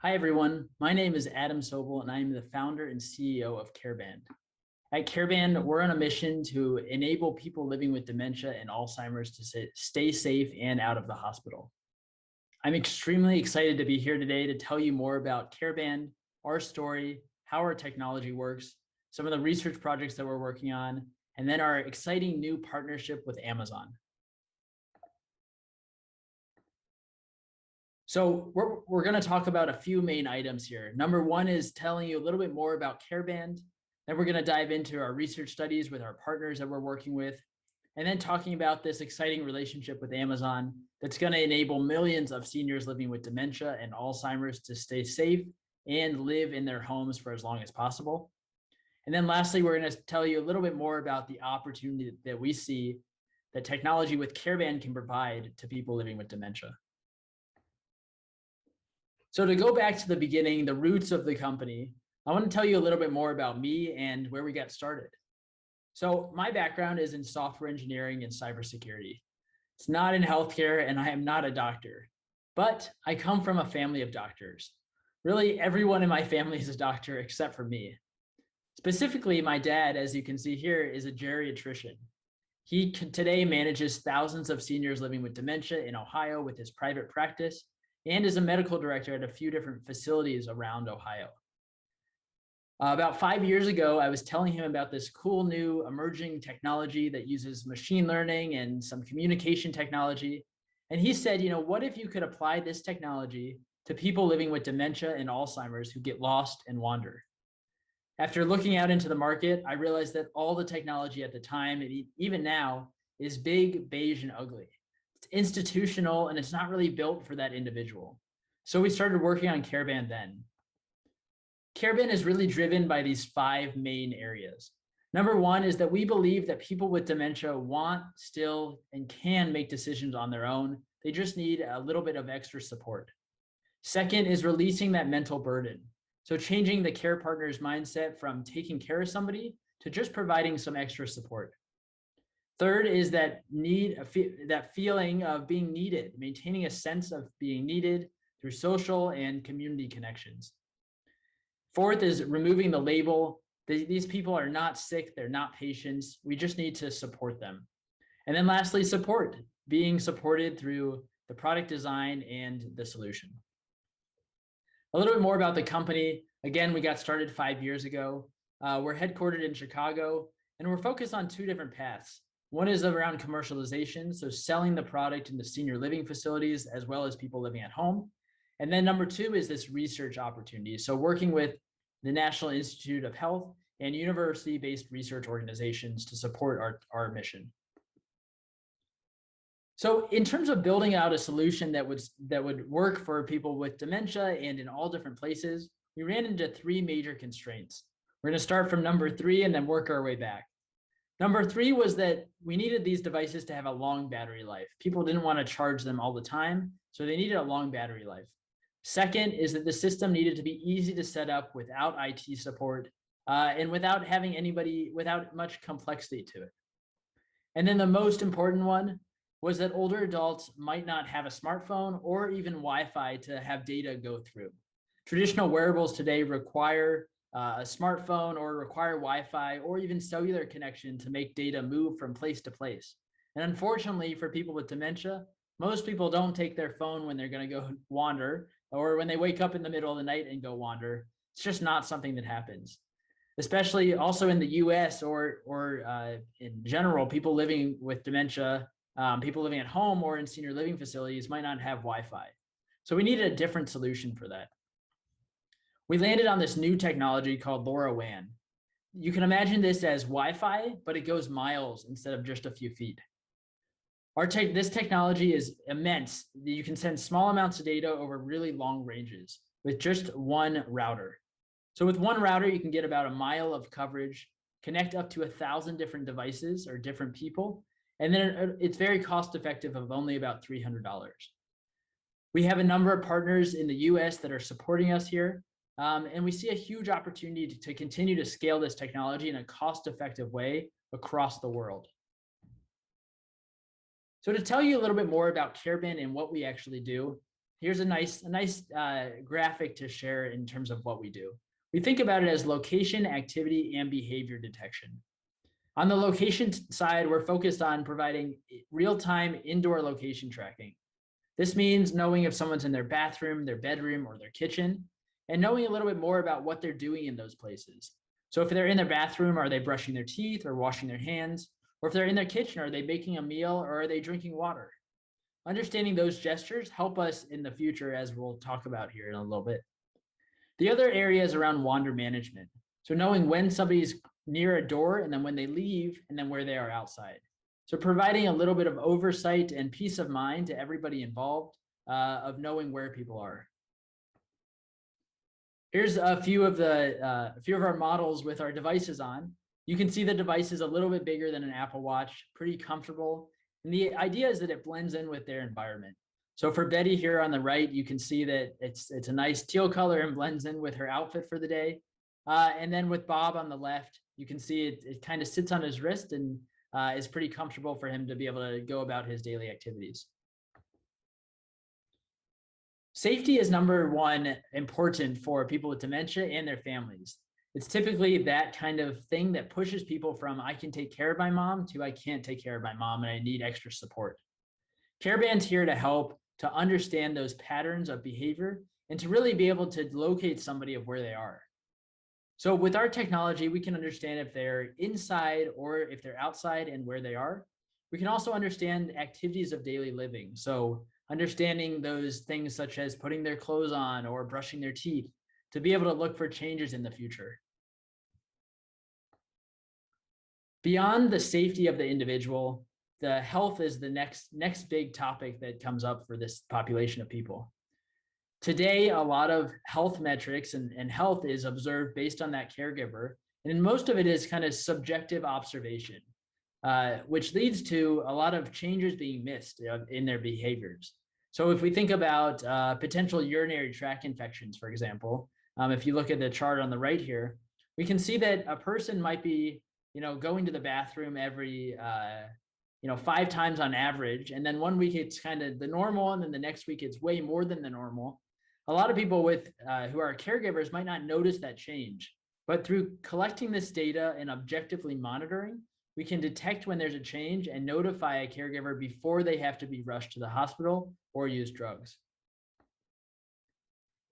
Hi, everyone. My name is Adam Sobol, and I am the founder and CEO of CareBand. At CareBand, we're on a mission to enable people living with dementia and Alzheimer's to stay safe and out of the hospital. I'm extremely excited to be here today to tell you more about CareBand, our story, how our technology works, some of the research projects that we're working on, and then our exciting new partnership with Amazon. So we're going to talk about a few main items here. Number one is telling you a little bit more about CareBand. Then we're going to dive into our research studies with our partners that we're working with, and then talking about this exciting relationship with Amazon that's going to enable millions of seniors living with dementia and Alzheimer's to stay safe and live in their homes for as long as possible. And then lastly, we're going to tell you a little bit more about the opportunity that we see that technology with CareBand can provide to people living with dementia. So to go back to the beginning, the roots of the company, I want to tell you a little bit more about me and where we got started. So my background is in software engineering and cybersecurity. It's not in healthcare, and I am not a doctor, but I come from a family of doctors. Really, everyone in my family is a doctor except for me. Specifically, my dad, as you can see here, is a geriatrician. He today manages thousands of seniors living with dementia in Ohio with his private practice, and is a medical director at a few different facilities around Ohio. About 5 years ago, I was telling him about this cool new emerging technology that uses machine learning and some communication technology. And he said, what if you could apply this technology to people living with dementia and Alzheimer's who get lost and wander? After looking out into the market, I realized that all the technology at the time, and even now, is big, beige, and ugly. It's institutional, and it's not really built for that individual. So we started working on CareBand then. CareBand is really driven by these 5 main areas. Number one is that we believe that people with dementia want, still, and can make decisions on their own. They just need a little bit of extra support. Second is releasing that mental burden. So changing the care partner's mindset from taking care of somebody to just providing some extra support. Third is that feeling of being needed, maintaining a sense of being needed through social and community connections. Fourth is removing the label. These people are not sick, they're not patients. We just need to support them. And then lastly, support, being supported through the product design and the solution. A little bit more about the company. Again, we got started 5 years ago. We're headquartered in Chicago, and we're focused on 2 different paths. One is around commercialization, so selling the product into senior living facilities as well as people living at home. And then number 2 is this research opportunity. So working with the National Institute of Health and university-based research organizations to support our mission. So in terms of building out a solution that would work for people with dementia and in all different places, we ran into 3 major constraints. We're going to start from number 3 and then work our way back. Number 3 was that we needed these devices to have a long battery life. People didn't want to charge them all the time, so they needed a long battery life. Second is that the system needed to be easy to set up without IT support and without much complexity to it. And then the most important one was that older adults might not have a smartphone or even Wi-Fi to have data go through. Traditional wearables today require a smartphone or require Wi-Fi or even cellular connection to make data move from place to place. And unfortunately, for people with dementia, most people don't take their phone when they're going to go wander or when they wake up in the middle of the night and go wander. It's just not something that happens. Especially also in the US or in general, people living with dementia, people living at home or in senior living facilities might not have Wi-Fi. So we needed a different solution for that. We landed on this new technology called LoRaWAN. You can imagine this as Wi-Fi, but it goes miles instead of just a few feet. This technology is immense. You can send small amounts of data over really long ranges with just one router. So with one router, you can get about a mile of coverage, connect up to 1,000 different devices or different people, and then it's very cost effective of only about $300. We have a number of partners in the US that are supporting us here. And we see a huge opportunity to continue to scale this technology in a cost-effective way across the world. So to tell you a little bit more about CareBand and what we actually do, here's a nice graphic to share in terms of what we do. We think about it as location, activity, and behavior detection. On the location side, we're focused on providing real-time indoor location tracking. This means knowing if someone's in their bathroom, their bedroom, or their kitchen, and knowing a little bit more about what they're doing in those places. So if they're in their bathroom, are they brushing their teeth or washing their hands? Or if they're in their kitchen, are they making a meal or are they drinking water? Understanding those gestures help us in the future, as we'll talk about here in a little bit. The other area is around wander management. So knowing when somebody's near a door and then when they leave and then where they are outside. So providing a little bit of oversight and peace of mind to everybody involved of knowing where people are. Here's a few of our models with our devices on. You can see the device is a little bit bigger than an Apple Watch, pretty comfortable. And the idea is that it blends in with their environment. So for Betty here on the right, you can see that it's a nice teal color and blends in with her outfit for the day. And then with Bob on the left, you can see it kind of sits on his wrist and is pretty comfortable for him to be able to go about his daily activities. Safety is number one important for people with dementia and their families. It's typically that kind of thing that pushes people from I can take care of my mom to I can't take care of my mom and I need extra support. CareBand's here to help to understand those patterns of behavior and to really be able to locate somebody of where they are. So with our technology, we can understand if they're inside or if they're outside and where they are. We can also understand activities of daily living. So understanding those things such as putting their clothes on or brushing their teeth to be able to look for changes in the future. Beyond the safety of the individual, the health is the next big topic that comes up for this population of people. Today, a lot of health metrics and health is observed based on that caregiver, and most of it is kind of subjective observation, which leads to a lot of changes being missed in their behaviors. So if we think about potential urinary tract infections, for example, if you look at the chart on the right here, we can see that a person might be going to the bathroom every 5 times on average, and then one week it's kind of the normal, and then the next week it's way more than the normal. A lot of people with who are caregivers might not notice that change, but through collecting this data and objectively monitoring, we can detect when there's a change and notify a caregiver before they have to be rushed to the hospital or use drugs.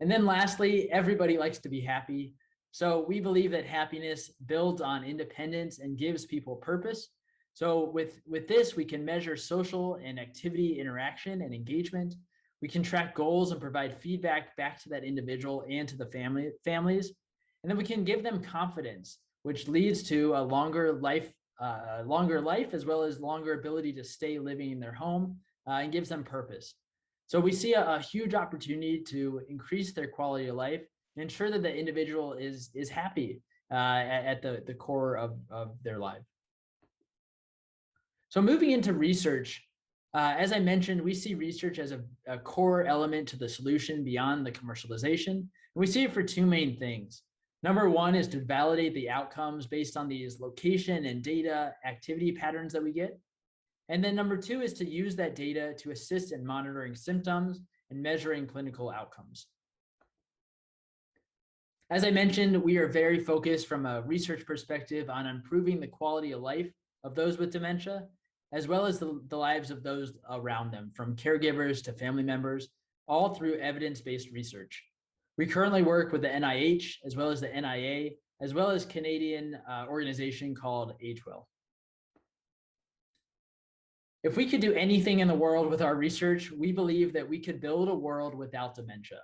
And then lastly, everybody likes to be happy. So we believe that happiness builds on independence and gives people purpose. So with this, we can measure social and activity interaction and engagement. We can track goals and provide feedback back to that individual and to the families. And then we can give them confidence, which leads to a longer life as well as longer ability to stay living in their home and gives them purpose. So we see a huge opportunity to increase their quality of life and ensure that the individual is happy at the core of their life. So moving into research, as I mentioned, we see research as a core element to the solution beyond the commercialization. And we see it for two main things. Number one is to validate the outcomes based on these location and data activity patterns that we get. And then number two is to use that data to assist in monitoring symptoms and measuring clinical outcomes. As I mentioned, we are very focused from a research perspective on improving the quality of life of those with dementia, as well as the lives of those around them, from caregivers to family members, all through evidence-based research. We currently work with the NIH, as well as the NIA, as well as Canadian organization called AgeWell. If we could do anything in the world with our research, we believe that we could build a world without dementia.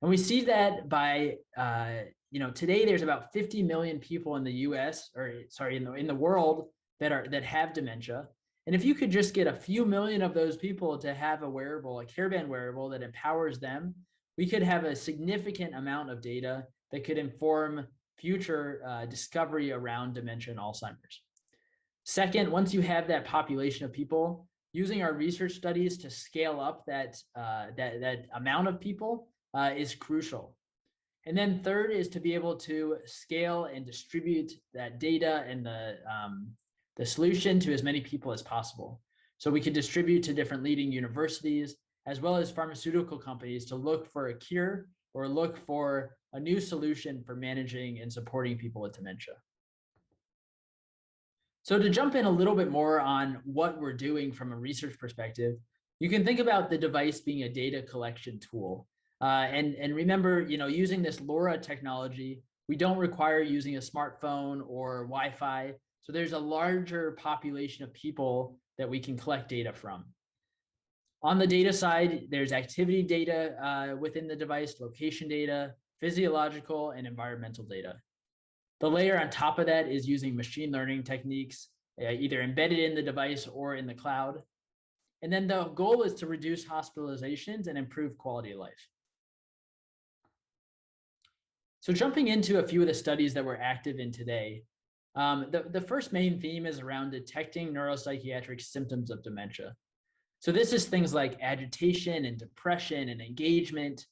And we see that by, today there's about 50 million people in the US, in the world that have dementia. And if you could just get a few million of those people to have a wearable, a CareBand wearable that empowers them, we could have a significant amount of data that could inform future discovery around dementia and Alzheimer's. Second, once you have that population of people, using our research studies to scale up that amount of people is crucial. And then third is to be able to scale and distribute that data and the solution to as many people as possible. So we can distribute to different leading universities, as well as pharmaceutical companies to look for a cure or look for a new solution for managing and supporting people with dementia. So to jump in a little bit more on what we're doing from a research perspective, you can think about the device being a data collection tool. And remember, using this LoRa technology, we don't require using a smartphone or Wi-Fi. So there's a larger population of people that we can collect data from. On the data side, there's activity data within the device, location data, physiological and environmental data. The layer on top of that is using machine learning techniques, either embedded in the device or in the cloud. And then the goal is to reduce hospitalizations and improve quality of life. So jumping into a few of the studies that we're active in today, the first main theme is around detecting neuropsychiatric symptoms of dementia. So this is things like agitation and depression and engagement,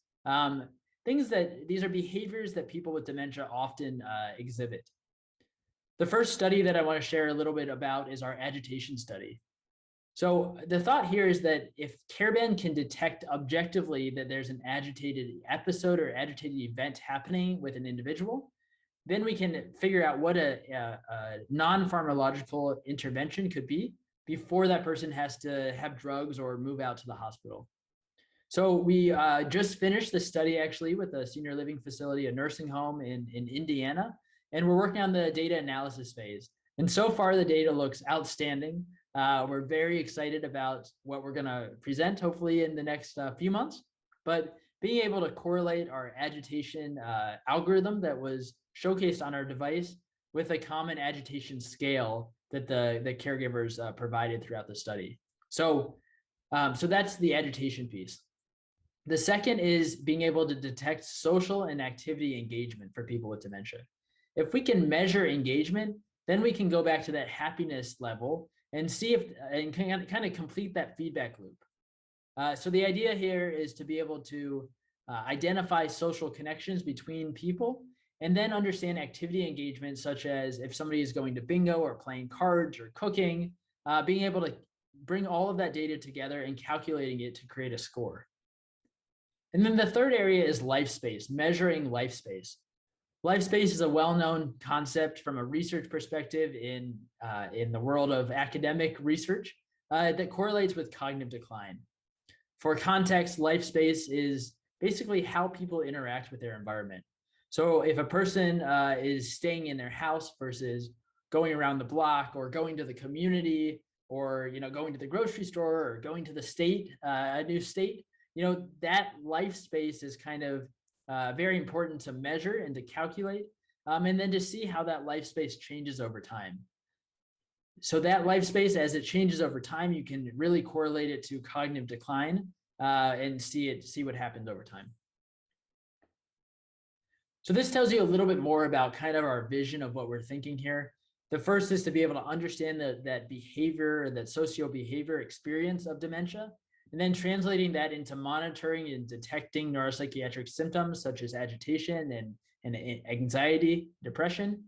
these are behaviors that people with dementia often exhibit. The first study that I want to share a little bit about is our agitation study. So the thought here is that if CareBand can detect objectively that there's an agitated episode or agitated event happening with an individual, then we can figure out what a non-pharmacological intervention could be before that person has to have drugs or move out to the hospital. So we just finished the study actually with a senior living facility, a nursing home in Indiana, and we're working on the data analysis phase. And so far the data looks outstanding. We're very excited about what we're gonna present hopefully in the next few months, but being able to correlate our agitation algorithm that was showcased on our device with a common agitation scale that the caregivers provided throughout the study. So that's the agitation piece. The second is being able to detect social and activity engagement for people with dementia. If we can measure engagement, then we can go back to that happiness level and see if, and kind of complete that feedback loop. So the idea here is to be able to identify social connections between people and then understand activity engagement, such as if somebody is going to bingo or playing cards or cooking, being able to bring all of that data together and calculating it to create a score. And then the third area is life space, measuring life space. Life space is a well-known concept from a research perspective in the world of academic research that correlates with cognitive decline. For context, life space is basically how people interact with their environment. So if a person is staying in their house versus going around the block or going to the community or going to the grocery store or going to the state, a new state, that life space is kind of very important to measure and to calculate, and then to see how that life space changes over time. So that life space, as it changes over time, you can really correlate it to cognitive decline and see what happens over time. So this tells you a little bit more about kind of our vision of what we're thinking here. The first is to be able to understand that behavior, that socio-behavior experience of dementia, and then translating that into monitoring and detecting neuropsychiatric symptoms such as agitation and anxiety, depression.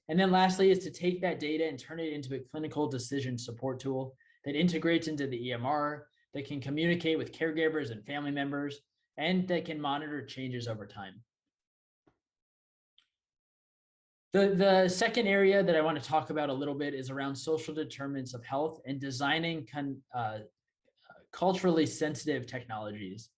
And then lastly is to take that data and turn it into a clinical decision support tool that integrates into the EMR, that can communicate with caregivers and family members, and that can monitor changes over time. The second area that I want to talk about a little bit is around social determinants of health and designing culturally sensitive technologies.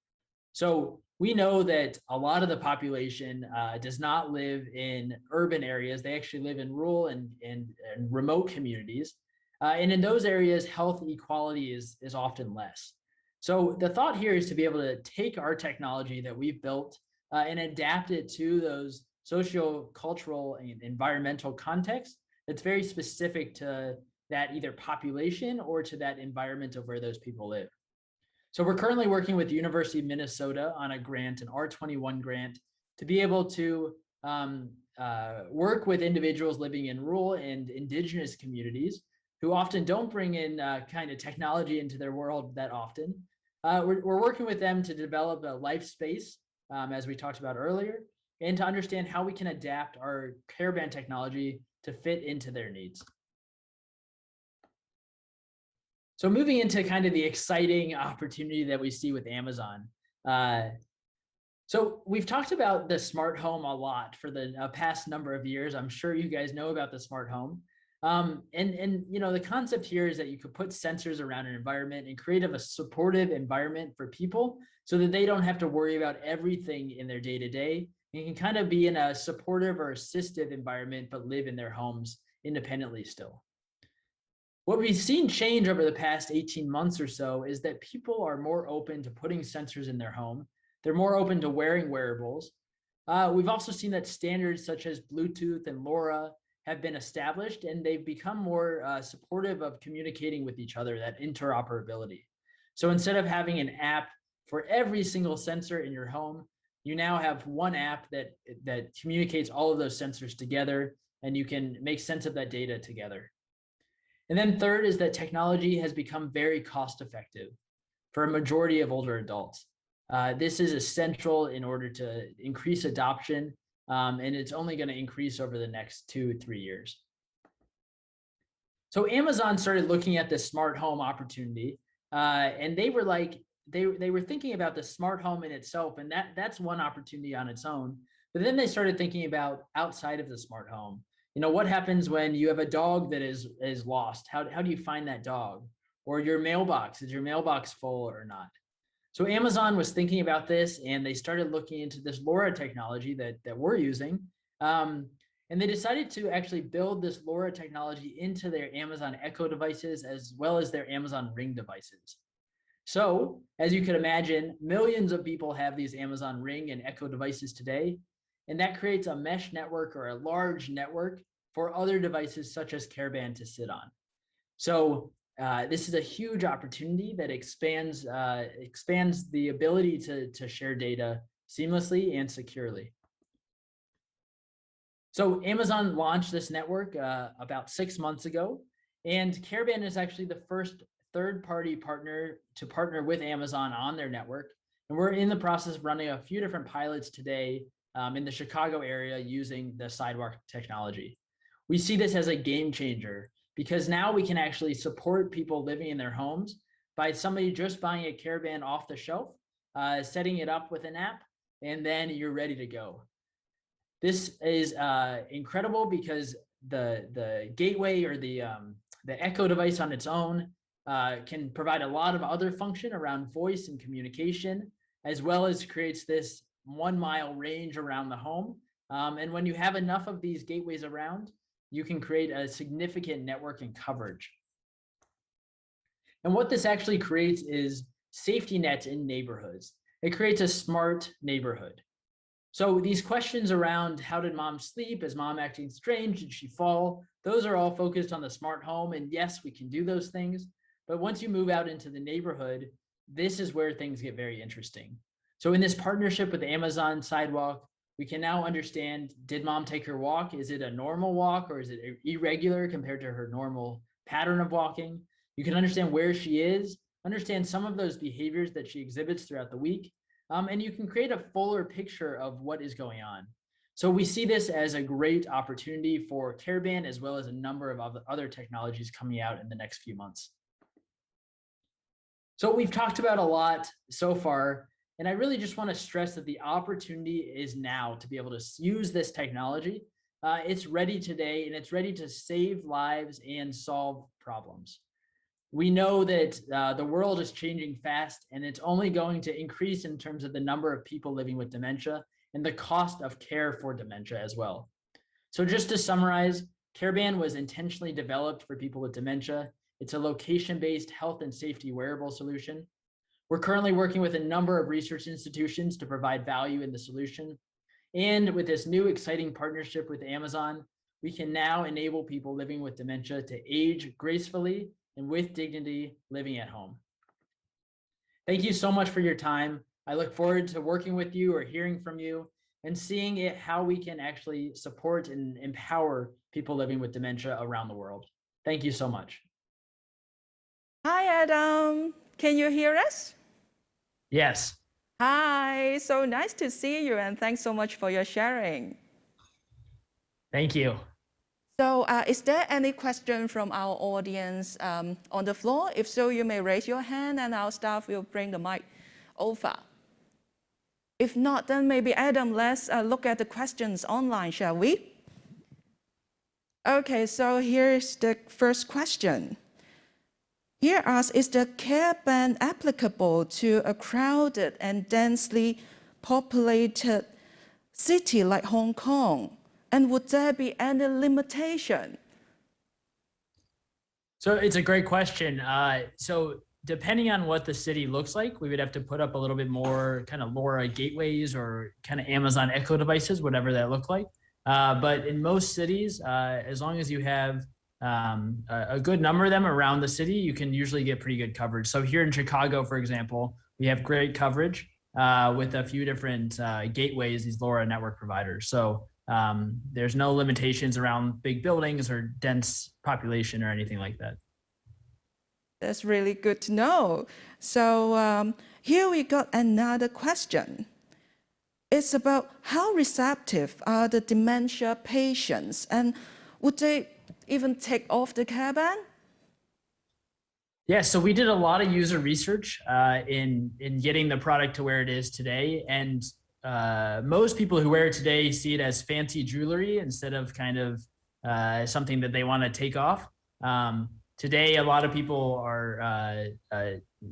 So we know that a lot of the population does not live in urban areas. They actually live in rural and remote communities. And in those areas, health equality is often less. So the thought here is to be able to take our technology that we've built and adapt it to those socio-cultural and environmental contexts that's very specific to that either population or to that environment of where those people live. So we're currently working with the University of Minnesota on a grant, an R21 grant, to be able to work with individuals living in rural and indigenous communities who often don't bring in kind of technology into their world that often. We're working with them to develop a life space, as we talked about earlier, and to understand how we can adapt our CareBand technology to fit into their needs. So moving into kind of the exciting opportunity that we see with Amazon. So we've talked about the smart home a lot for the past number of years. I'm sure you guys know about the smart home. And you know, the concept here is that you could put sensors around an environment and create a supportive environment for people so that they don't have to worry about everything in their day-to-day. You can kind of be in a supportive or assistive environment, but live in their homes independently still. What we've seen change over the past 18 months or so is that people are more open to putting sensors in their home. They're more open to wearing wearables. We've also seen that standards such as Bluetooth and LoRa have been established, and they've become more supportive of communicating with each other, that interoperability. So instead of having an app for every single sensor in your home, you now have one app that communicates all of those sensors together, and you can make sense of that data together. And then third is that technology has become very cost effective for a majority of older adults. This is essential in order to increase adoption, and it's only going to increase over the next 2-3 years. So Amazon started looking at the smart home opportunity, and they were like, they were thinking about the smart home in itself, and that's one opportunity on its own. But then they started thinking about outside of the smart home. You know, what happens when you have a dog that is lost? How do you find that dog? Or your mailbox, is your mailbox full or not? So Amazon was thinking about this, and they started looking into this LoRa technology that we're using. And they decided to actually build this LoRa technology into their Amazon Echo devices as well as their Amazon Ring devices. So as you can imagine, millions of people have these Amazon Ring and Echo devices today, and that creates a mesh network or a large network for other devices such as CareBand to sit on. So this is a huge opportunity that expands the ability to share data seamlessly and securely. So Amazon launched this network about 6 months ago, and CareBand is actually the first third-party partner to partner with Amazon on their network. And we're in the process of running a few different pilots today in the Chicago area using the Sidewalk technology. We see this as a game changer because now we can actually support people living in their homes by somebody just buying a CareBand off the shelf, setting it up with an app, and then you're ready to go. This is incredible because the gateway or the Echo device on its own can provide a lot of other function around voice and communication, as well as creates this 1 mile range around the home. And when you have enough of these gateways around, you can create a significant network and coverage. And what this actually creates is safety nets in neighborhoods. It creates a smart neighborhood. So these questions around how did mom sleep? Is mom acting strange? Did she fall? Those are all focused on the smart home. And yes, we can do those things. But once you move out into the neighborhood, this is where things get very interesting. So in this partnership with Amazon Sidewalk, we can now understand, did mom take her walk? Is it a normal walk or is it irregular compared to her normal pattern of walking? You can understand where she is, understand some of those behaviors that she exhibits throughout the week, and you can create a fuller picture of what is going on. So we see this as a great opportunity for CareBand as well as a number of other technologies coming out in the next few months. So we've talked about a lot so far, and I really just want to stress that the opportunity is now to be able to use this technology. It's ready today, and it's ready to save lives and solve problems. We know that the world is changing fast, and it's only going to increase in terms of the number of people living with dementia and the cost of care for dementia as well. So just to summarize, CareBand was intentionally developed for people with dementia. It's a location-based health and safety wearable solution. We're currently working with a number of research institutions to provide value in the solution. And with this new exciting partnership with Amazon, we can now enable people living with dementia to age gracefully and with dignity living at home. Thank you so much for your time. I look forward to working with you or hearing from you and seeing how we can actually support and empower people living with dementia around the world. Thank you so much. Hi, Adam. Can you hear us? Yes. Hi, so nice to see you, and thanks so much for your sharing. Thank you. So is there any question from our audience on the floor? If so, you may raise your hand and our staff will bring the mic over. If not, then maybe Adam, let's look at the questions online, shall we? Okay, so here's the first question. Here asks, is the CareBand applicable to a crowded and densely populated city like Hong Kong? And would there be any limitation? So it's a great question. So depending on what the city looks like, we would have to put up a little bit more kind of LoRa gateways or kind of Amazon Echo devices, whatever that look like. But in most cities, as long as you have a good number of them around the city, you can usually get pretty good coverage. So here in Chicago, for example, we have great coverage with a few different gateways, these LoRa network providers. So there's no limitations around big buildings or dense population or anything like that. That's really good to know. So here we got another question. It's about how receptive are the dementia patients, and would they even take off the CareBand? Yeah, so we did a lot of user research in getting the product to where it is today, and most people who wear it today see it as fancy jewelry instead of kind of something that they want to take off. Today, a lot of people are,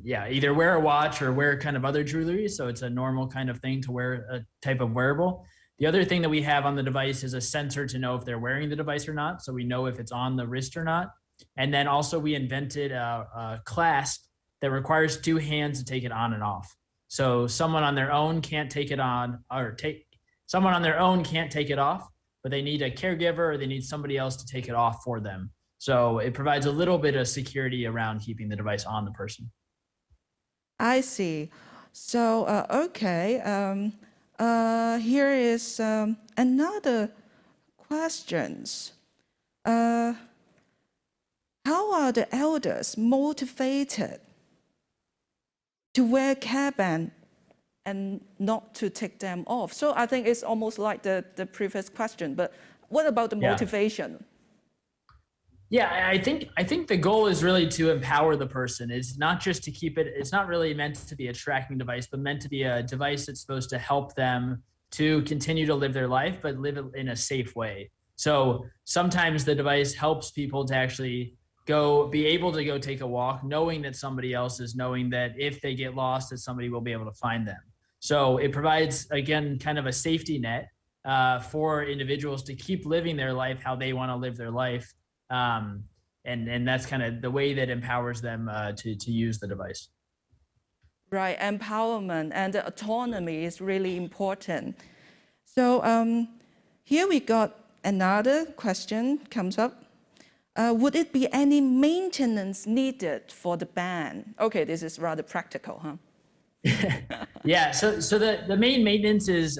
either wear a watch or wear kind of other jewelry. So it's a normal kind of thing to wear a type of wearable. The other thing that we have on the device is a sensor to know if they're wearing the device or not. So we know if it's on the wrist or not. And then also we invented a clasp that requires two hands to take it on and off. So someone on their own can't take it on, or someone on their own can't take it off, but they need a caregiver or they need somebody else to take it off for them. So it provides a little bit of security around keeping the device on the person. I see. So, okay. Here is another questions. How are the elders motivated to wear CareBand and not to take them off? So I think it's almost like the previous question, but what about the motivation? Yeah, I think the goal is really to empower the person. It's not just to keep it, it's not really meant to be a tracking device, but meant to be a device that's supposed to help them to continue to live their life, but live it in a safe way. So sometimes the device helps people to actually be able to go take a walk, knowing that somebody else is, knowing that if they get lost, that somebody will be able to find them. So it provides, again, kind of a safety net for individuals to keep living their life how they want to live their life. And that's kind of the way that empowers them to use the device. Right, empowerment and the autonomy is really important. So here we got another question comes up. Would it be any maintenance needed for the band? Okay, this is rather practical, huh? Yeah, so the main maintenance is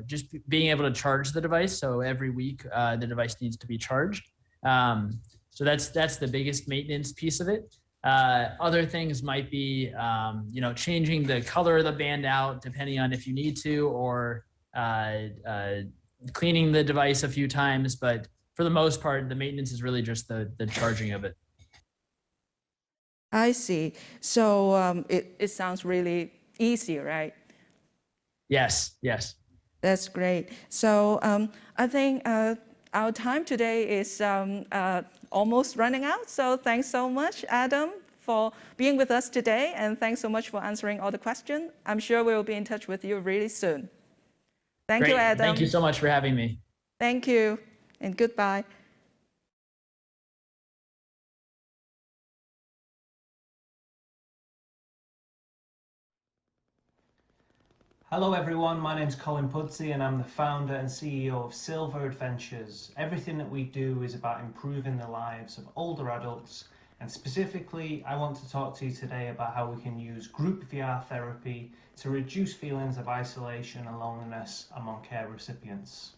just being able to charge the device. So every week the device needs to be charged. So that's the biggest maintenance piece of it. Other things might be, changing the color of the band out depending on if you need to, or cleaning the device a few times. But for the most part, the maintenance is really just the charging of it. I see. So it sounds really easy, right? Yes. That's great. So I think our time today is almost running out. So thanks so much, Adam, for being with us today. And thanks so much for answering all the questions. I'm sure we will be in touch with you really soon. Thank you, Adam. Thank you so much for having me. Thank you, and goodbye. Hello everyone, my name's Colin Pudsey and I'm the founder and CEO of SilVR Adventures. Everything that we do is about improving the lives of older adults, and specifically I want to talk to you today about how we can use group VR therapy to reduce feelings of isolation and loneliness among care recipients.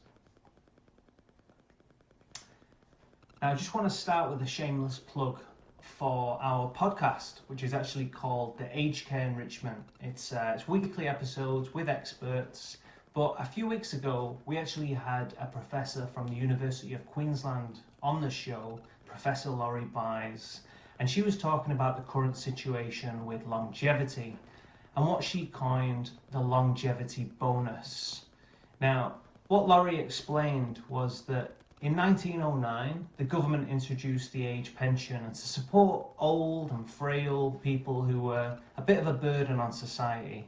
Now I just want to start with a shameless plug for our podcast, which is actually called the Aged Care Enrichment. It's weekly episodes with experts But a few weeks ago, we actually had a professor from the University of Queensland on the show, Professor Laurie Byes, and she was talking about the current situation with longevity and what she coined the longevity bonus. Now, what Laurie explained was that in 1909, the government introduced the age pension and to support old and frail people who were a bit of a burden on society.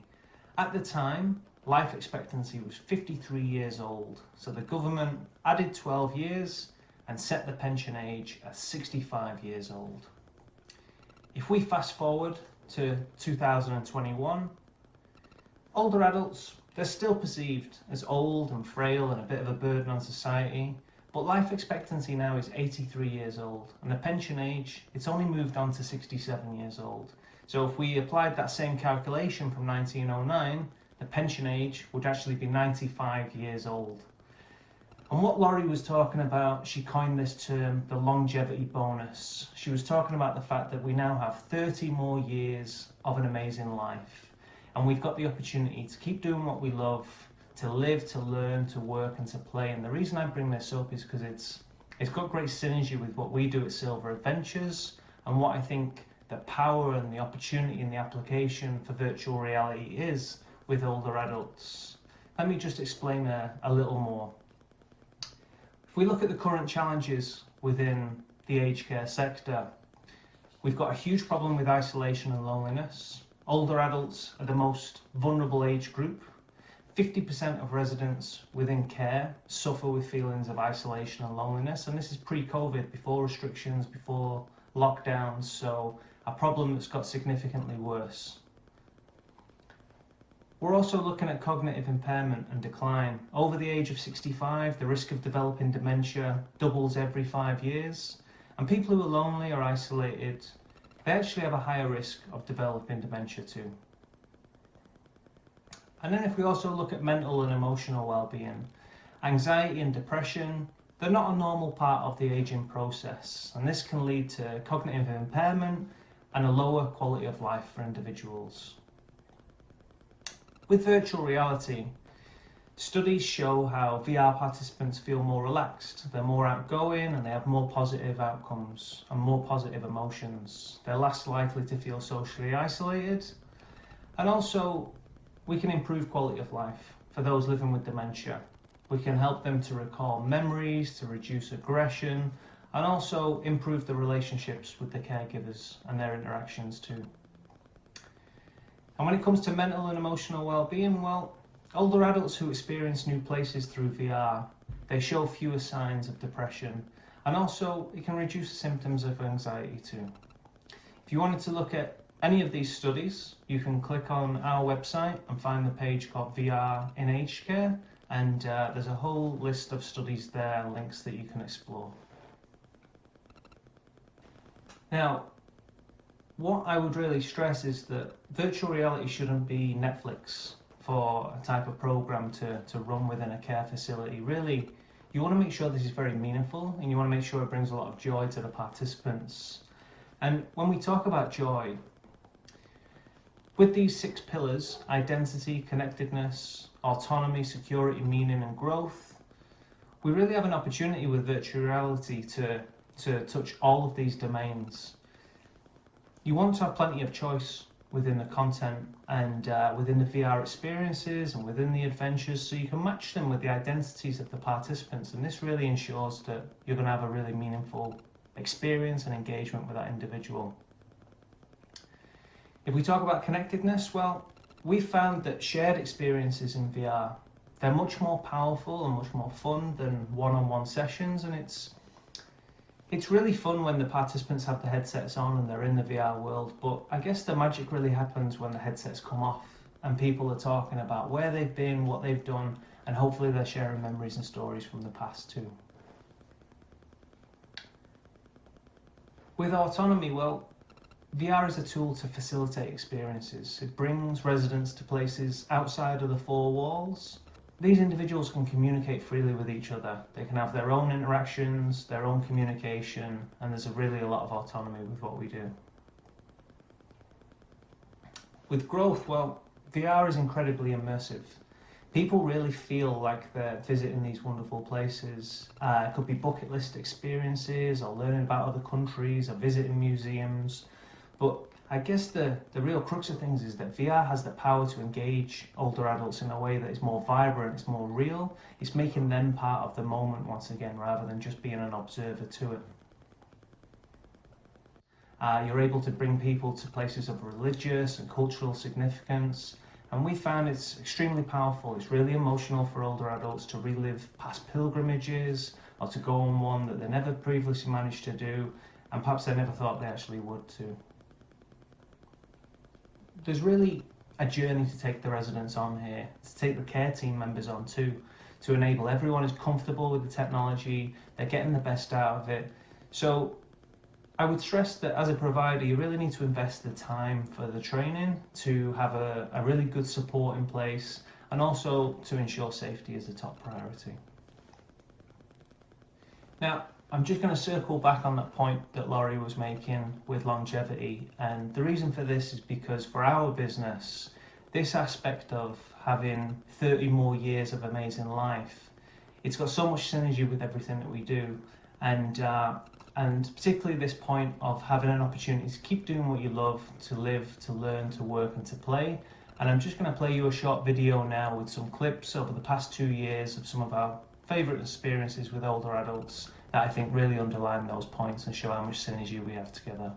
At the time, life expectancy was 53 years old, so the government added 12 years and set the pension age at 65 years old. If we fast forward to 2021, older adults, they're still perceived as old and frail and a bit of a burden on society, but life expectancy now is 83 years old, and the pension age, it's only moved on to 67 years old. So if we applied that same calculation from 1909, the pension age would actually be 95 years old. And what Laurie was talking about, she coined this term, the longevity bonus. She was talking about the fact that we now have 30 more years of an amazing life. And we've got the opportunity to keep doing what we love, to live, to learn, to work and to play. And the reason I bring this up is because it's got great synergy with what we do at SilVR Ventures and what I think the power and the opportunity and the application for virtual reality is with older adults. Let me just explain a little more. If we look at the current challenges within the aged care sector, we've got a huge problem with isolation and loneliness. Older adults are the most vulnerable age group. 50% of residents within care suffer with feelings of isolation and loneliness, and this is pre-COVID, before restrictions, before lockdowns, so a problem that's got significantly worse. We're also looking at cognitive impairment and decline. Over the age of 65, the risk of developing dementia doubles every 5 years. And people who are lonely or isolated, they actually have a higher risk of developing dementia too. And then if we also look at mental and emotional well-being, anxiety and depression, they're not a normal part of the aging process. And this can lead to cognitive impairment and a lower quality of life for individuals. With virtual reality, studies show how VR participants feel more relaxed, they're more outgoing and they have more positive outcomes and more positive emotions. They're less likely to feel socially isolated, and also we can improve quality of life for those living with dementia. We can help them to recall memories, to reduce aggression, and also improve the relationships with the caregivers and their interactions too. And when it comes to mental and emotional well-being, well, older adults who experience new places through VR, they show fewer signs of depression, and also it can reduce symptoms of anxiety too. If you wanted to look at any of these studies, you can click on our website and find the page called VR in Aged Care, and there's a whole list of studies there and links that you can explore. Now, what I would really stress is that virtual reality shouldn't be Netflix for a type of program to run within a care facility. Really, you want to make sure this is very meaningful and you want to make sure it brings a lot of joy to the participants. And when we talk about joy, with these 6 pillars, identity, connectedness, autonomy, security, meaning and growth, we really have an opportunity with virtual reality to touch all of these domains. You want to have plenty of choice within the content and within the VR experiences and within the adventures, so you can match them with the identities of the participants, and this really ensures that you're going to have a really meaningful experience and engagement with that individual. If we talk about connectedness, well, we found that shared experiences in VR, they're much more powerful and much more fun than one-on-one sessions, and it's really fun when the participants have the headsets on and they're in the VR world, but I guess the magic really happens when the headsets come off and people are talking about where they've been, what they've done, and hopefully they're sharing memories and stories from the past too. With autonomy, well, VR is a tool to facilitate experiences. It brings residents to places outside of the 4 walls. These individuals can communicate freely with each other. They can have their own interactions, their own communication, and there's really a lot of autonomy with what we do. With growth, well, VR is incredibly immersive. People really feel like they're visiting these wonderful places. It could be bucket list experiences or learning about other countries or visiting museums. But I guess the real crux of things is that VR has the power to engage older adults in a way that is more vibrant, it's more real. It's making them part of the moment once again, rather than just being an observer to it. You're able to bring people to places of religious and cultural significance. And we found it's extremely powerful. It's really emotional for older adults to relive past pilgrimages or to go on one that they never previously managed to do, and perhaps they never thought they actually would too. There's really a journey to take the residents on here, to take the care team members on too, to enable everyone is comfortable with the technology, they're getting the best out of it. So I would stress that as a provider, you really need to invest the time for the training, to have a really good support in place, and also to ensure safety is the top priority. Now, I'm just going to circle back on that point that Laurie was making with longevity, and the reason for this is because for our business, this aspect of having 30 more years of amazing life, it's got so much synergy with everything that we do, and particularly this point of having an opportunity to keep doing what you love, to live, to learn, to work and to play. And I'm just going to play you a short video now with some clips over the past 2 years of some of our favourite experiences with older adults that I think really underline those points and show how much synergy we have together.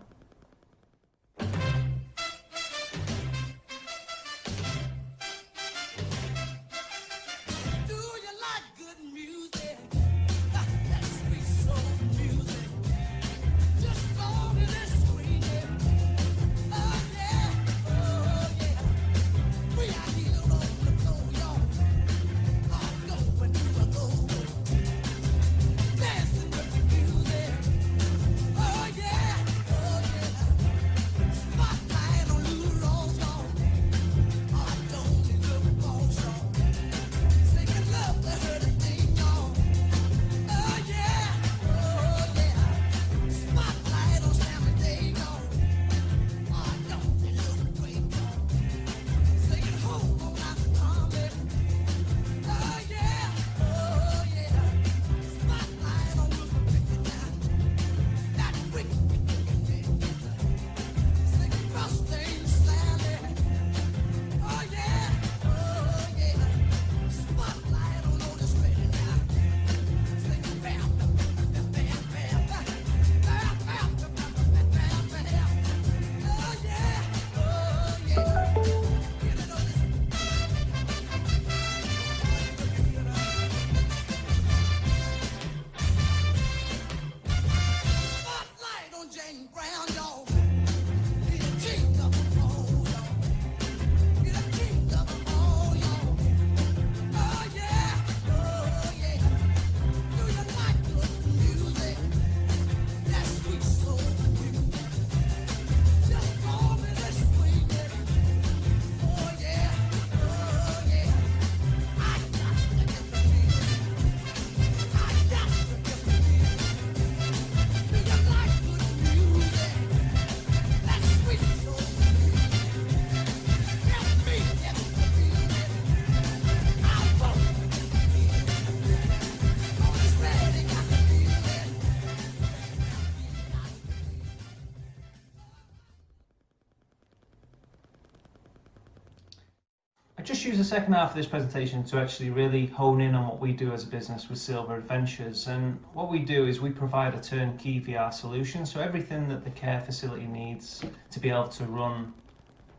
I just use the second half of this presentation to actually really hone in on what we do as a business with SilVR Adventures. And what we do is we provide a turnkey VR solution, so everything that the care facility needs to be able to run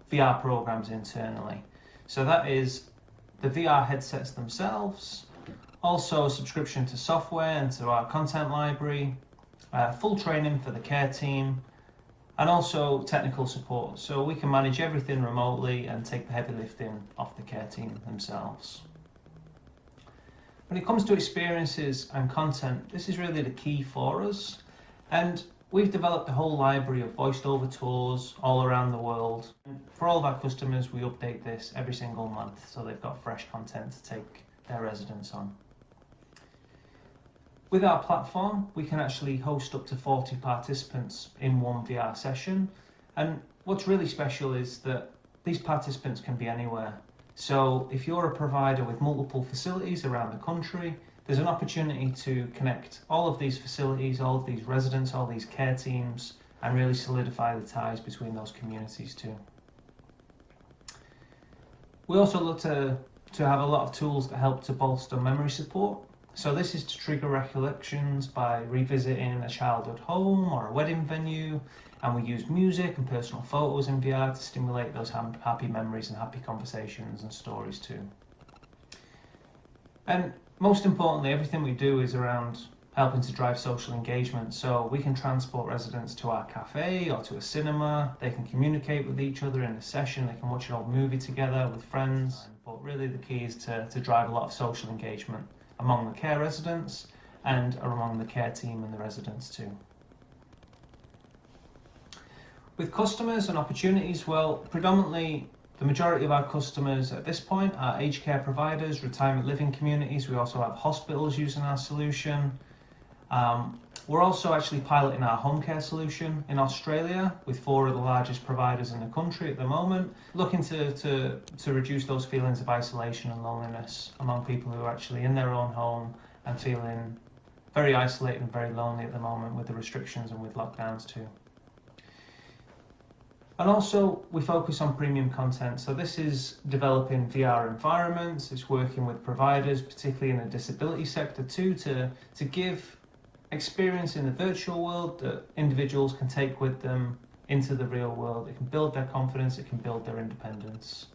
VR programs internally. So that is the VR headsets themselves, also a subscription to software and to our content library, full training for the care team, and also technical support, so we can manage everything remotely and take the heavy lifting off the care team themselves. When it comes to experiences and content, this is really the key for us, and we've developed a whole library of voiced over tours all around the world. For all of our customers, we update this every single month, so they've got fresh content to take their residents on. With our platform, we can actually host up to 40 participants in one VR session. And what's really special is that these participants can be anywhere. So if you're a provider with multiple facilities around the country, there's an opportunity to connect all of these facilities, all of these residents, all these care teams, and really solidify the ties between those communities too. We also look to have a lot of tools that help to bolster memory support. So this is to trigger recollections by revisiting a childhood home or a wedding venue, and we use music and personal photos in VR to stimulate those happy memories and happy conversations and stories too. And most importantly, everything we do is around helping to drive social engagement. So we can transport residents to our cafe or to a cinema. They can communicate with each other in a session. They can watch an old movie together with friends. But really the key is to drive a lot of social engagement among the care residents and among the care team and the residents too. With customers and opportunities, well, predominantly the majority of our customers at this point are aged care providers, retirement living communities. We also have hospitals using our solution. We're also actually piloting our Homecare solution in Australia with 4 of the largest providers in the country at the moment, looking to reduce those feelings of isolation and loneliness among people who are actually in their own home and feeling very isolated and very lonely at the moment with the restrictions and with lockdowns too. And also we focus on premium content. So this is developing VR environments. It's working with providers, particularly in the disability sector too, to give experience in the virtual world that individuals can take with them into the real world. It can build their confidence, it can build their independence.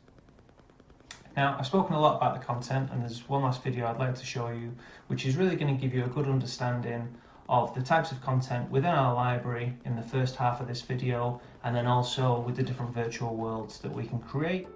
Now, I've spoken a lot about the content, and there's one last video I'd like to show you, which is really going to give you a good understanding of the types of content within our library in the first half of this video, and then also with the different virtual worlds that we can create.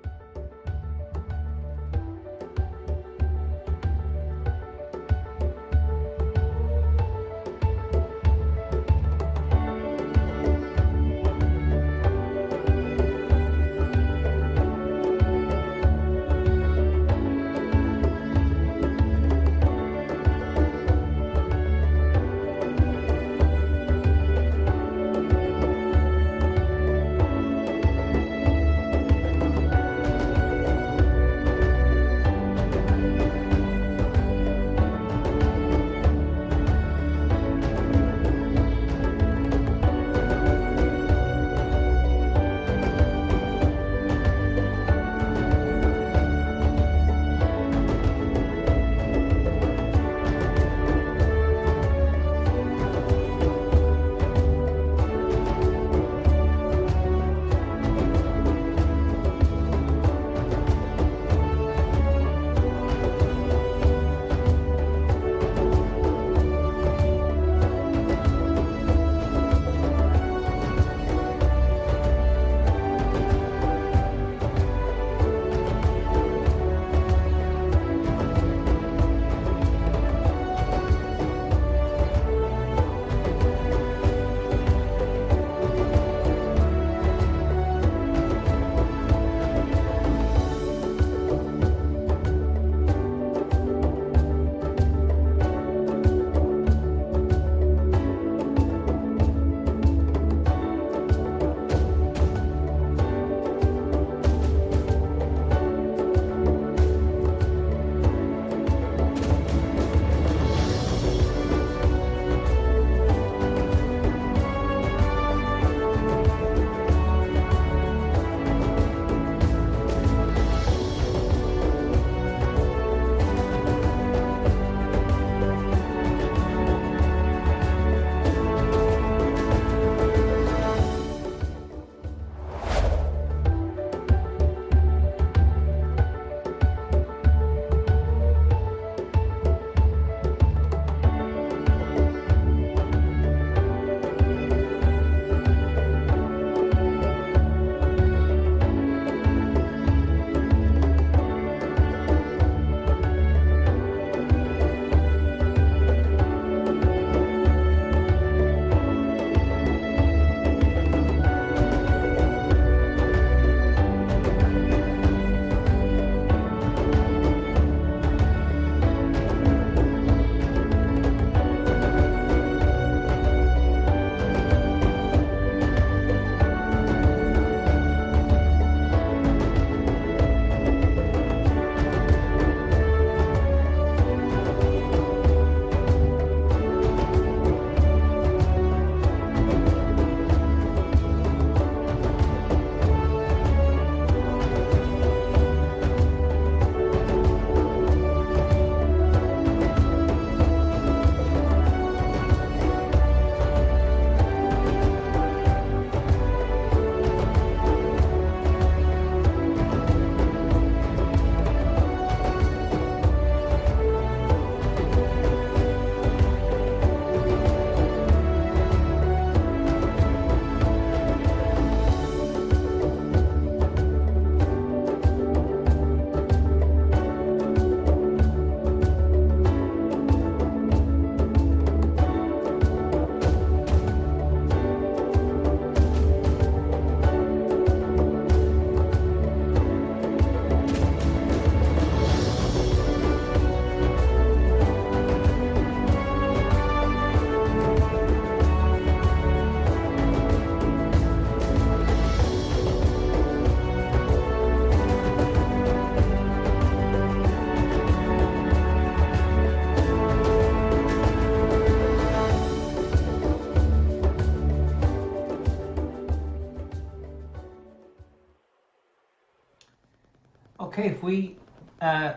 Okay, if we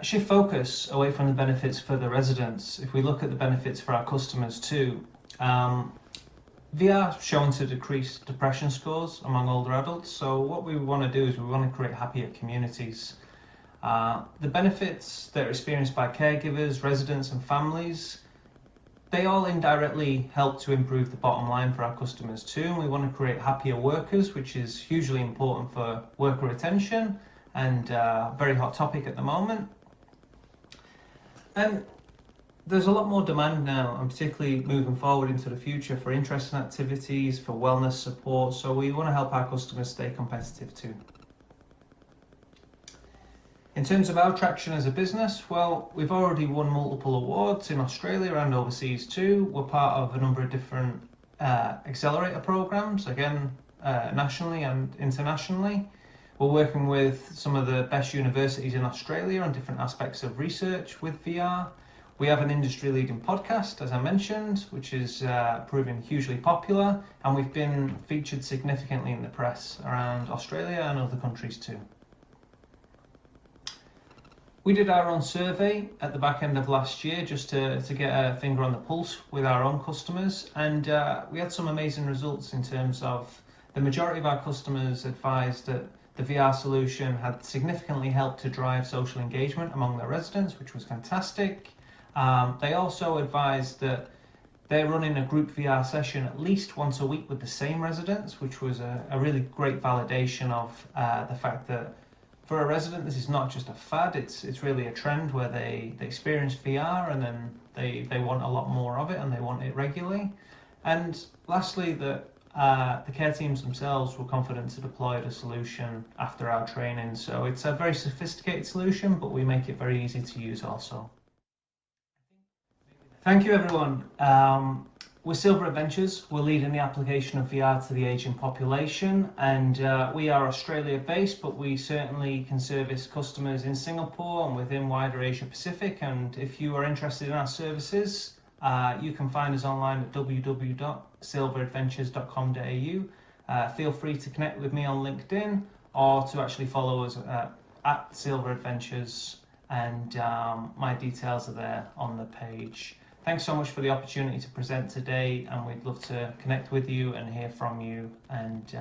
shift focus away from the benefits for the residents, if we look at the benefits for our customers too, VR shown to decrease depression scores among older adults. So what we want to do is we want to create happier communities. The benefits that are experienced by caregivers, residents and families, they all indirectly help to improve the bottom line for our customers too. And we want to create happier workers, which is hugely important for worker retention and a very hot topic at the moment. And there's a lot more demand now, and particularly moving forward into the future, for interesting activities, for wellness support. So we want to help our customers stay competitive too. In terms of our traction as a business, well, we've already won multiple awards in Australia and overseas too. We're part of a number of different accelerator programs, again, nationally and internationally. We're working with some of the best universities in Australia on different aspects of research with VR. We have an industry-leading podcast, as I mentioned, which is proving hugely popular, and we've been featured significantly in the press around Australia and other countries too. We did our own survey at the back end of last year just to get a finger on the pulse with our own customers, and we had some amazing results in terms of the majority of our customers advised that the VR solution had significantly helped to drive social engagement among their residents, which was fantastic. They also advised that they're running a group VR session at least once a week with the same residents, which was a really great validation of the fact that for a resident, this is not just a fad, it's really a trend where they experience VR and then they want a lot more of it and they want it regularly. And lastly, that the care teams themselves were confident to deploy the solution after our training. So it's a very sophisticated solution, but we make it very easy to use also. Thank you, everyone. With SilVR Ventures, we're leading the application of VR to the aging population, and we are Australia based, but we certainly can service customers in Singapore and within wider Asia Pacific. And if you are interested in our services, you can find us online at www.silveradventures.com.au. Feel free to connect with me on LinkedIn or to actually follow us at SilVR Ventures, and my details are there on the page. Thanks so much for the opportunity to present today, and we'd love to connect with you and hear from you and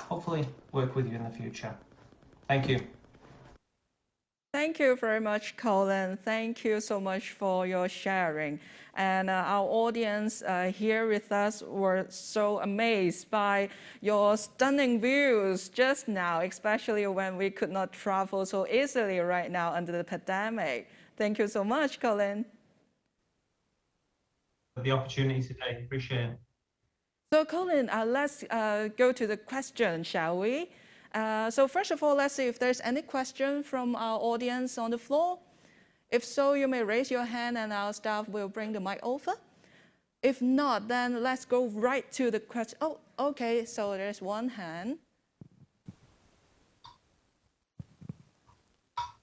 hopefully work with you in the future. Thank you. Thank you very much, Colin. Thank you so much for your sharing. And our audience here with us were so amazed by your stunning views just now, especially when we could not travel so easily right now under the pandemic. Thank you so much, Colin. The opportunity today, appreciate it. So Colin, let's go to the question, shall we? So first of all, let's see if there's any question from our audience on the floor. If so, you may raise your hand and our staff will bring the mic over. If not, then let's go right to the question. Oh, okay, so there's one hand.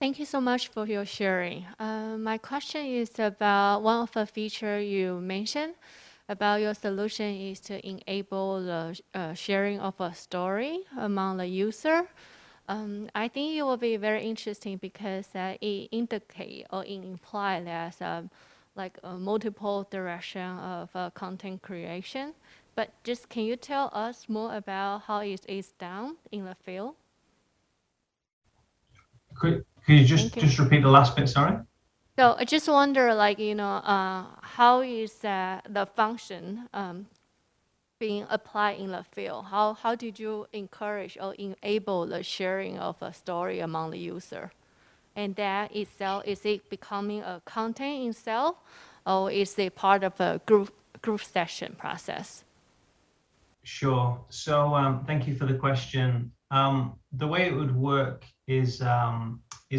Thank you so much for your sharing. My question is about one of the features you mentioned about your solution is to enable the sharing of a story among the user. I think it will be very interesting because it indicates or imply there's like a multiple direction of content creation. But just can you tell us more about how it is done in the field? Could you just repeat the last bit, sorry? So I just wonder, like, you know, how is the function being applied in the field? How did you encourage or enable the sharing of a story among the user? And that itself, is it becoming a content itself, or is it part of a group session process? Sure. So thank you for the question. The way it would work is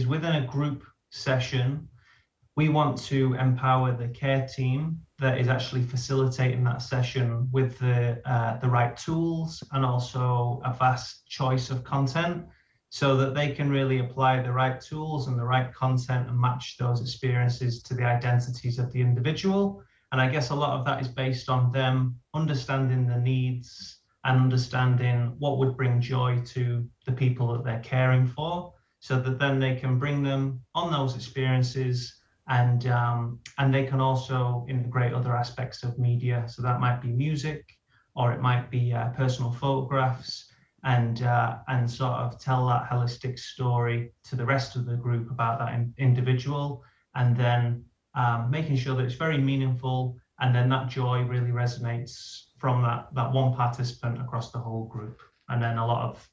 within a group session, we want to empower the care team that is actually facilitating that session with the right tools and also a vast choice of content so that they can really apply the right tools and the right content and match those experiences to the identities of the individual. And I guess a lot of that is based on them understanding the needs and understanding what would bring joy to the people that they're caring for. so that then they can bring them on those experiences, and they can also integrate other aspects of media. So that might be music, or it might be personal photographs, and sort of tell that holistic story to the rest of the group about that individual, and then making sure that it's very meaningful, and then that joy really resonates from that one participant across the whole group. And then a lot of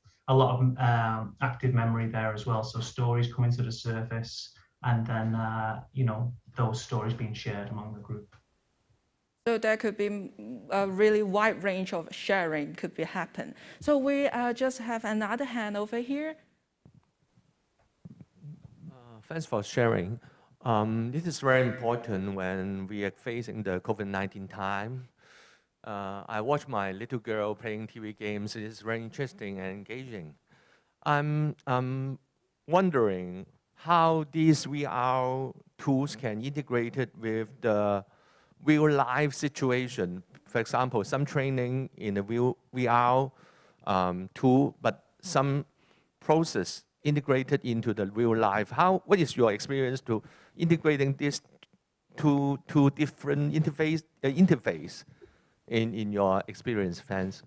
active memory there as well. So stories coming to the surface, and then you know, those stories being shared among the group. So there could be a really wide range of sharing could be happen. So we just have another hand over here. Thanks for sharing. This is very important when we are facing the COVID-19 time. I watch my little girl playing TV games. It is very interesting and engaging. I'm wondering how these VR tools can integrate it with the real life situation. For example, some training in a VR tool, but some process integrated into the real life. What is your experience to integrating this to different interface in your experience, fans?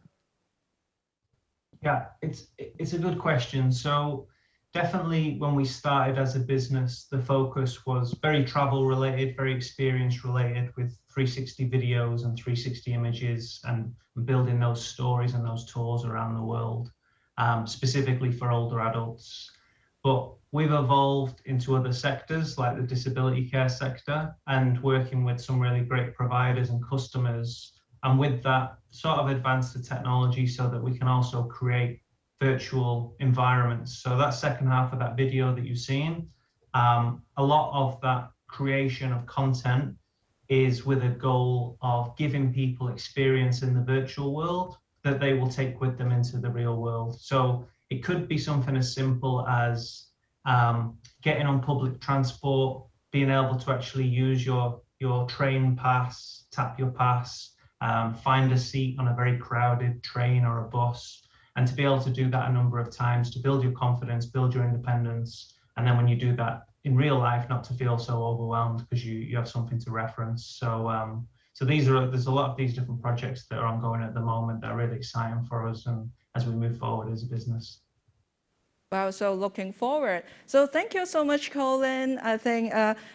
Yeah, it's a good question. So definitely when we started as a business, the focus was very travel related, very experience related, with 360 videos and 360 images, and building those stories and those tours around the world, specifically for older adults. But we've evolved into other sectors like the disability care sector, and working with some really great providers and customers. And with that, sort of advance the technology so that we can also create virtual environments. So that second half of that video that you've seen, a lot of that creation of content is with a goal of giving people experience in the virtual world that they will take with them into the real world. So it could be something as simple as getting on public transport, being able to actually use your train pass, tap your pass, find a seat on a very crowded train or a bus, and to be able to do that a number of times to build your confidence, build your independence, and then when you do that in real life, not to feel so overwhelmed because you have something to reference. So there's a lot of these different projects that are ongoing at the moment that are really exciting for us, and as we move forward as a business. Wow, so looking forward. So thank you so much, Colin. I think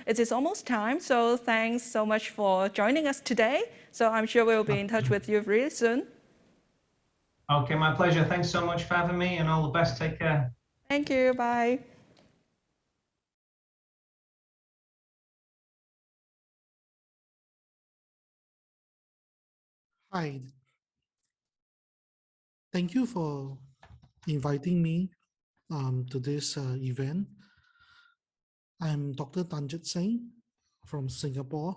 it is almost time. So thanks so much for joining us today. So I'm sure we'll be in touch with you really soon. Okay, my pleasure. Thanks so much for having me, and all the best. Take care. Thank you. Bye. Hi. Thank you for inviting me to this event. I'm Dr. Jit Seng from Singapore.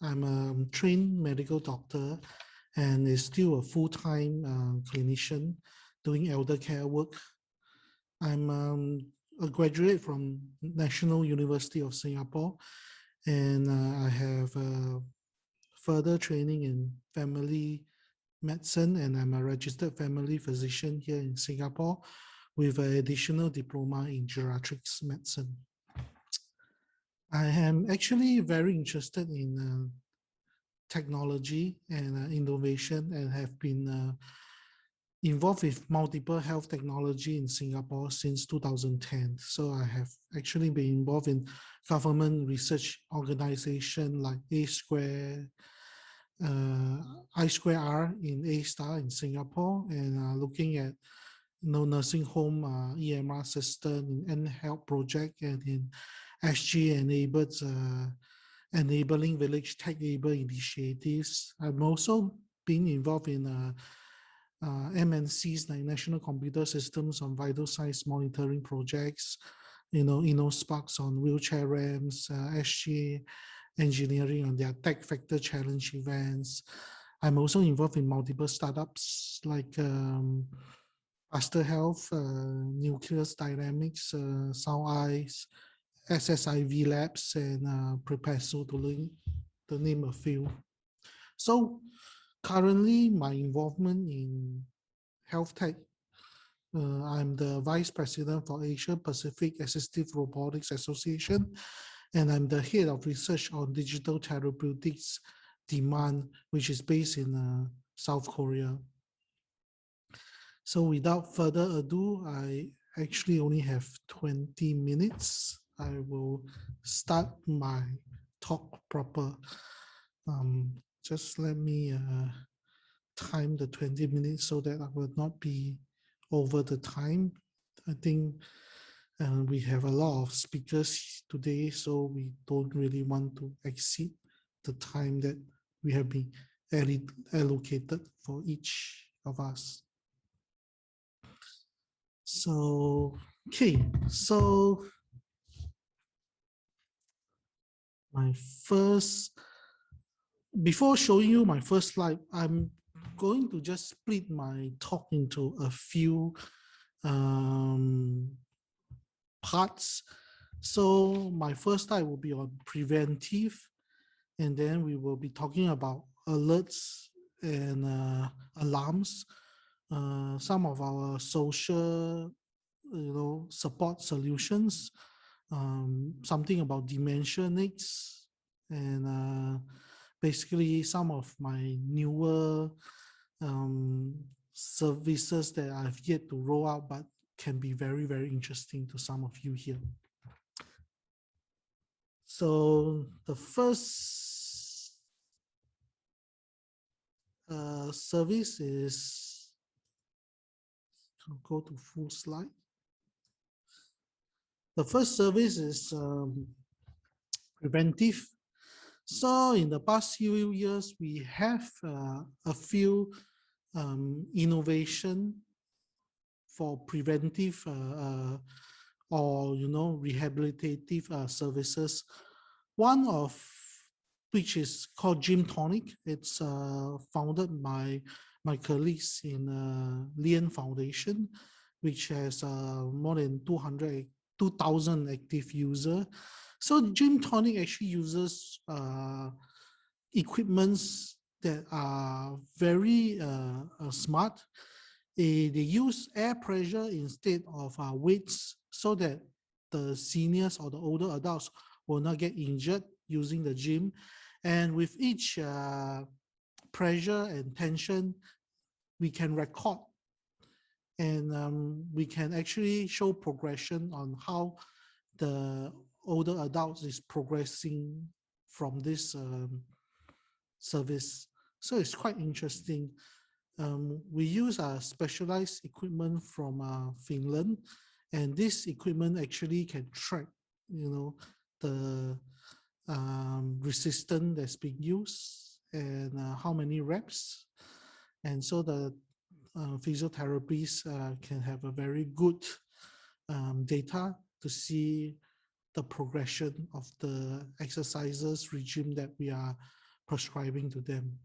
I'm a trained medical doctor and is still a full-time clinician doing elder care work. I'm a graduate from National University of Singapore, and I have further training in family medicine, and I'm a registered family physician here in Singapore with an additional diploma in geriatrics medicine. I am actually very interested in technology and innovation, and have been involved with multiple health technology in Singapore since 2010. So I have actually been involved in government research organization like I2R in A-Star in Singapore, and looking at nursing home EMR system in N-Health project, and in SG enabled enabling village tech-able initiatives. I've also been involved in MNCs like National Computer Systems on vital signs monitoring projects, Sparks on wheelchair ramps, SG engineering on their tech factor challenge events. I'm also involved in multiple startups like Faster Health, Nucleus Dynamics, Sound Eyes, SSIV Labs, and Prepasso, to name a few. So currently my involvement in health tech I'm the Vice President for Asia Pacific Assistive Robotics Association, and I'm the Head of Research on Digital Therapeutics Demand, which is based in South Korea. So without further ado, I actually only have 20 minutes. I will start my talk proper. Just let me time the 20 minutes so that I will not be over the time. I think we have a lot of speakers today, so we don't really want to exceed the time that we have been allocated for each of us. So, okay, so before showing you my first slide, I'm going to just split my talk into a few parts. So my first slide will be on preventive, and then we will be talking about alerts and alarms, some of our social support solutions, something about dementia needs, and basically some of my newer services that I've yet to roll out, but can be very, very interesting to some of you here. So the first service is, I'll go to full slide. The first service is preventive. So in the past few years, we have a few innovation for preventive or rehabilitative services. One of which is called Gym Tonic. It's founded by my colleagues in Lian Foundation, which has more than 2,000 active users. So Gym Tonic actually uses equipments that are very smart. They use air pressure instead of weights, so that the seniors or the older adults will not get injured using the gym. And with each pressure and tension, we can record, and we can actually show progression on how the older adults is progressing from this service. So it's quite interesting. We use specialized equipment from Finland, and this equipment actually can track, the resistance that's being used and how many reps. And so the physiotherapists can have a very good data to see the progression of the exercises regime that we are prescribing to them.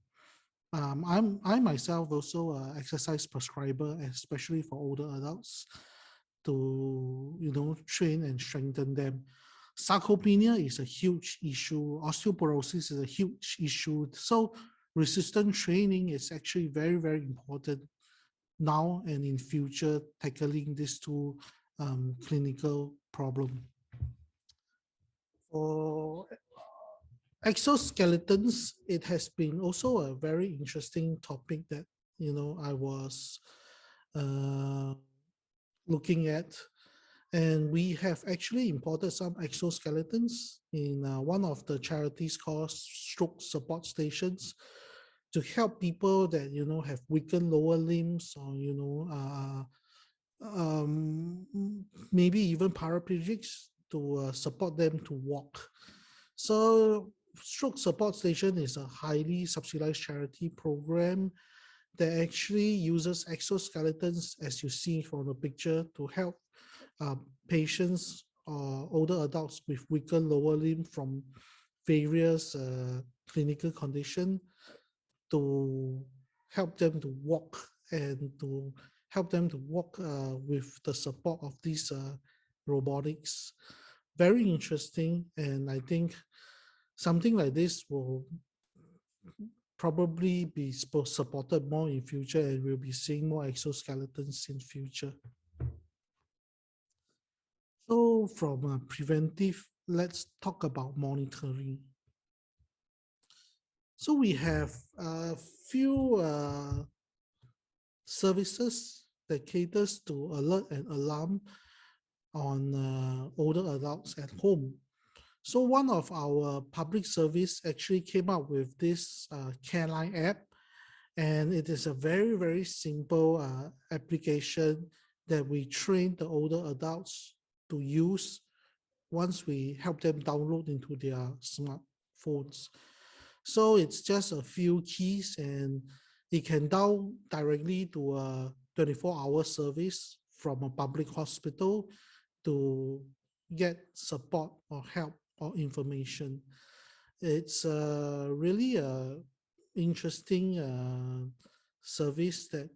I myself also exercise prescriber, especially for older adults, to train and strengthen them. Sarcopenia is a huge issue. Osteoporosis is a huge issue. So resistance training is actually very, very important now and in future, tackling these two clinical problems. For exoskeletons, it has been also a very interesting topic that I was looking at, and we have actually imported some exoskeletons in one of the charities called Stroke Support Stations to help people that have weakened lower limbs, or maybe even paraplegics, to support them to walk. So Stroke Support Station is a highly subsidized charity program that actually uses exoskeletons, as you see from the picture, to help patients or older adults with weaker lower limb from various clinical conditions, to help them to walk, and to help them to walk with the support of these robotics. Very interesting, and I think something like this will probably be supported more in future, and we'll be seeing more exoskeletons in future. So from preventive, let's talk about monitoring. So we have a few services that caters to alert and alarm on older adults at home. So one of our public service actually came up with this CareLine app, and it is a very, very simple application that we train the older adults to use once we help them download into their smartphones. So it's just a few keys and it can dial directly to a 24-hour service from a public hospital to get support or help or information. It's really a interesting service that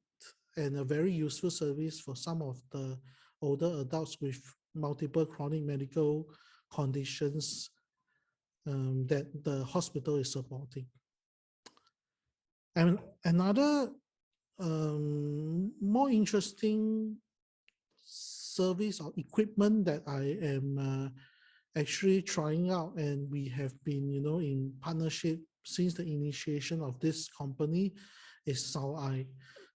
and a very useful service for some of the older adults with multiple chronic medical conditions that the hospital is supporting. And another more interesting service or equipment that I am actually trying out, and we have been, in partnership since the initiation of this company, is SilVR.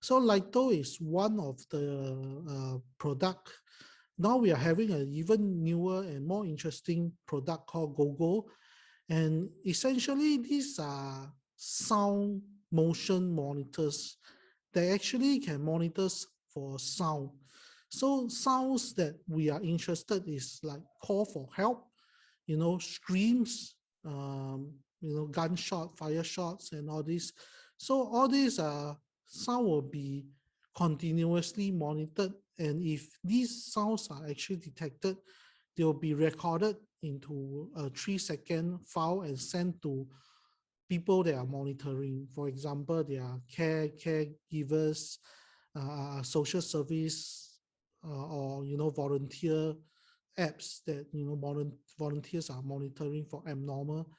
So Lito is one of the product. Now we are having an even newer and more interesting product called GoGo. And essentially these are sound motion monitors that actually can monitor for sound. So sounds that we are interested is like call for help, screams, gunshot, fire shots, and all this. So all these sound will be continuously monitored, and if these sounds are actually detected, they will be recorded into a 3-second file and sent to people that are monitoring. For example, they are caregivers, social service, or volunteer apps that volunteers are monitoring for abnormal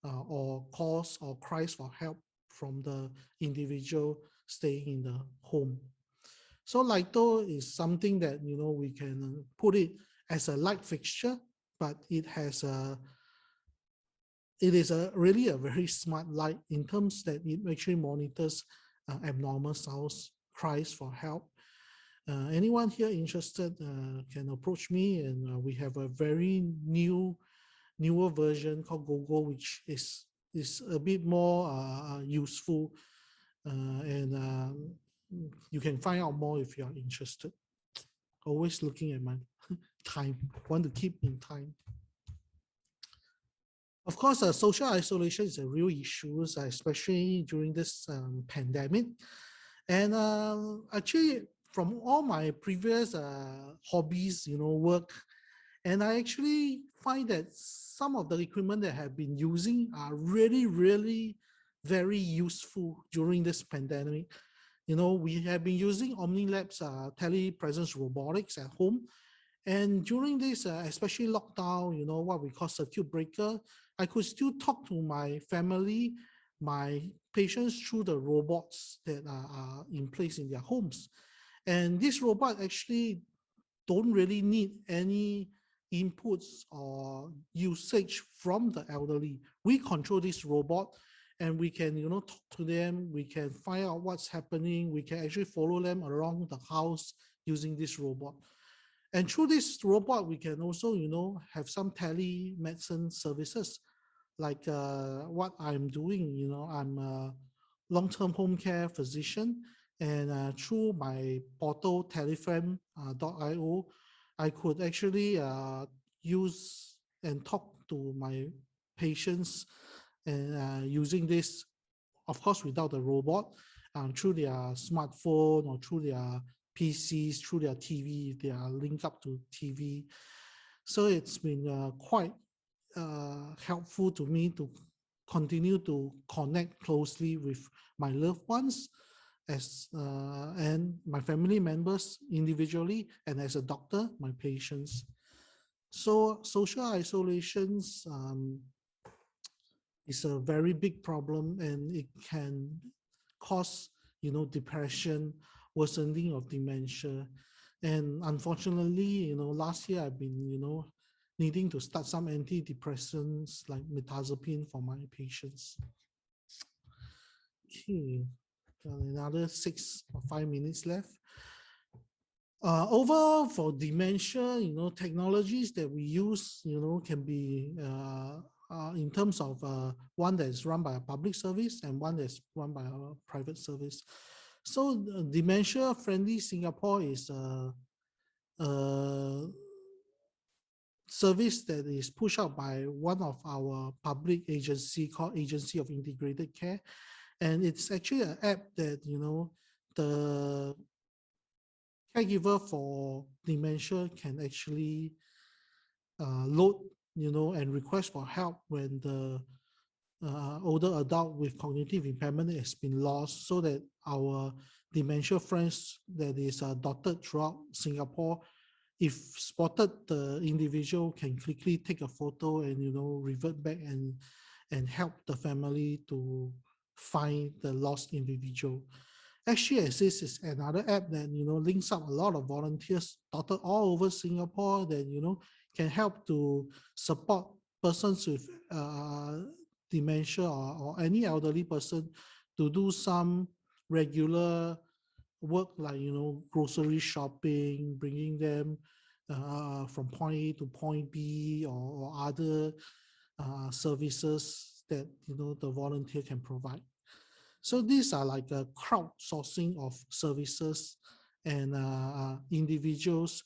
or calls or cries for help from the individual staying in the home. So Lito is something that we can put it as a light fixture, but it is really a very smart light in terms that it actually monitors abnormal sounds, cries for help. Anyone here interested can approach me, and we have a very newer version called GoGo, which is a bit more useful, and you can find out more if you are interested. Always looking at my time, want to keep in time. Of course, social isolation is a real issue, especially during this pandemic. And actually, from all my previous hobbies, work, and I actually find that some of the equipment that I have been using are really, really very useful during this pandemic. We have been using OmniLab's telepresence robotics at home. And during this, especially lockdown, what we call circuit breaker, I could still talk to my family, my patients through the robots that are in place in their homes. And this robot actually don't really need any inputs or usage from the elderly. We control this robot and we can, talk to them. We can find out what's happening. We can actually follow them around the house using this robot. And through this robot, we can also, have some telemedicine services like what I'm doing. I'm a long-term home care physician, and through my portal telefriend.io, I could actually use and talk to my patients and using this, of course, without the robot, through their smartphone or through their PCs, through their TV, they are linked up to TV. So it's been quite helpful to me to continue to connect closely with my loved ones and my family members individually, and as a doctor, my patients. So social isolations is a very big problem, and it can cause, depression, worsening of dementia. And unfortunately, last year I've been, needing to start some antidepressants like mirtazapine for my patients. Okay, got another 6 or 5 minutes left. Overall, for dementia, technologies that we use, can be in terms of one that is run by a public service and one that's run by a private service. So Dementia Friendly Singapore is a service that is pushed out by one of our public agency called Agency of Integrated Care. And it's actually an app that, the caregiver for dementia can actually load, and request for help when the older adult with cognitive impairment has been lost, so that our dementia friends that is dotted throughout Singapore, if spotted, the individual can quickly take a photo and, revert back and help the family to find the lost individual. HKCSS is another app that, links up a lot of volunteers dotted all over Singapore that, can help to support persons with dementia or any elderly person to do some regular work like, grocery shopping, bringing them from point A to point B, or other services that, the volunteer can provide. So these are like a crowdsourcing of services and individuals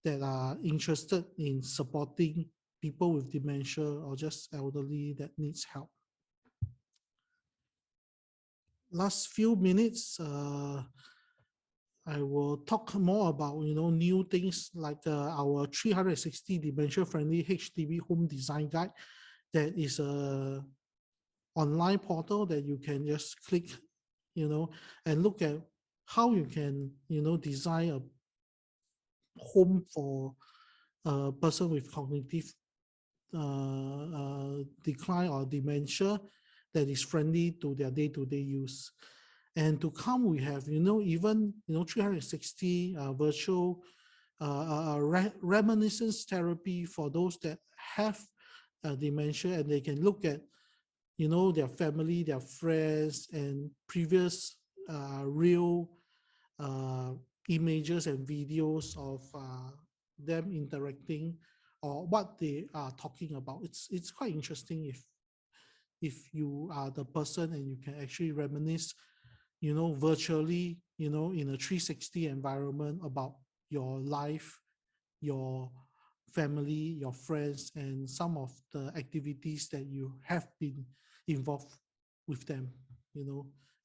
that are interested in supporting people with dementia or just elderly that needs help. Last few minutes, I will talk more about, new things like our 360 dementia-friendly HDB home design guide. That is a online portal that you can just click, and look at how you can, design a home for a person with cognitive decline or dementia that is friendly to their day-to-day use. And to come, we have, even, 360 virtual reminiscence therapy for those that have dementia, and they can look at, their family, their friends, and previous real images and videos of them interacting or what they are talking about. It's quite interesting if you are the person and you can actually reminisce, virtually, in a 360 environment about your life, your family, your friends, and some of the activities that you have been involved with them,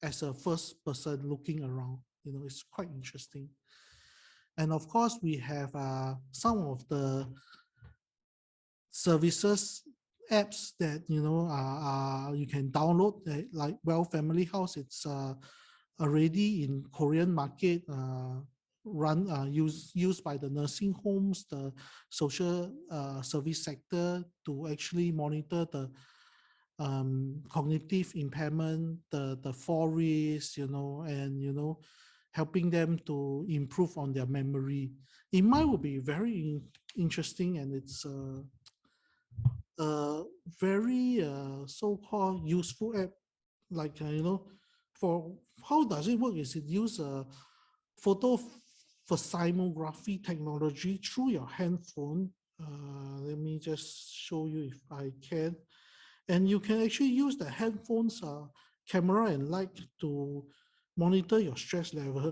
as a first person looking around. It's quite interesting. And of course, we have some of the services, apps that, you can download, like Well Family House. It's already in Korean market, used by the nursing homes, the social service sector, to actually monitor the cognitive impairment, the 4 risks, and helping them to improve on their memory. It might will be very interesting, and it's a very so-called useful app. Like for how does it work? Is it use a photo for seismography technology through your handphone? Let me just show you if I can. And you can actually use the handphone's camera and light to monitor your stress level.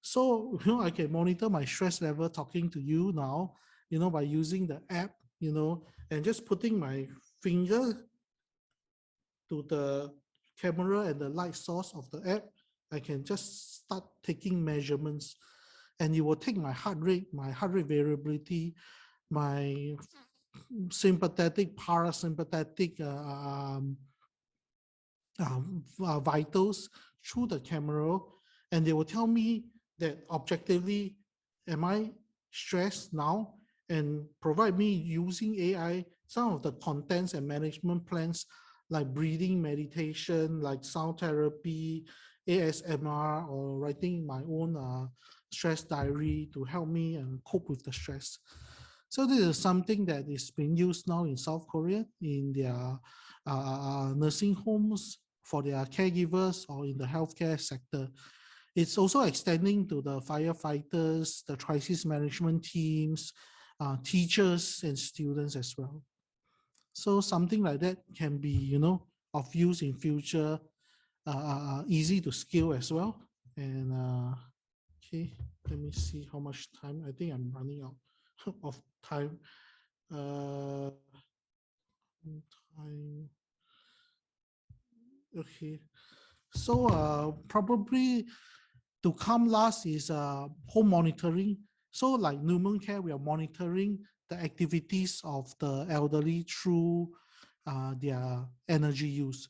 So, I can monitor my stress level talking to you now, by using the app, and just putting my finger to the camera and the light source of the app. I can just start taking measurements, and it will take my heart rate variability, my sympathetic, parasympathetic vitals through the camera, and they will tell me that objectively, am I stressed now, and provide me using AI some of the contents and management plans like breathing meditation, like sound therapy, ASMR, or writing my own stress diary to help me cope with the stress. So this is something that is being used now in South Korea in their nursing homes for their caregivers or in the healthcare sector. It's also extending to the firefighters, the crisis management teams, teachers and students as well. So something like that can be, of use in future, easy to scale as well. And okay, let me see how much time. I think I'm running out of time. Okay, so probably to come last is home monitoring. So like Homecare, we are monitoring the activities of the elderly through their energy use.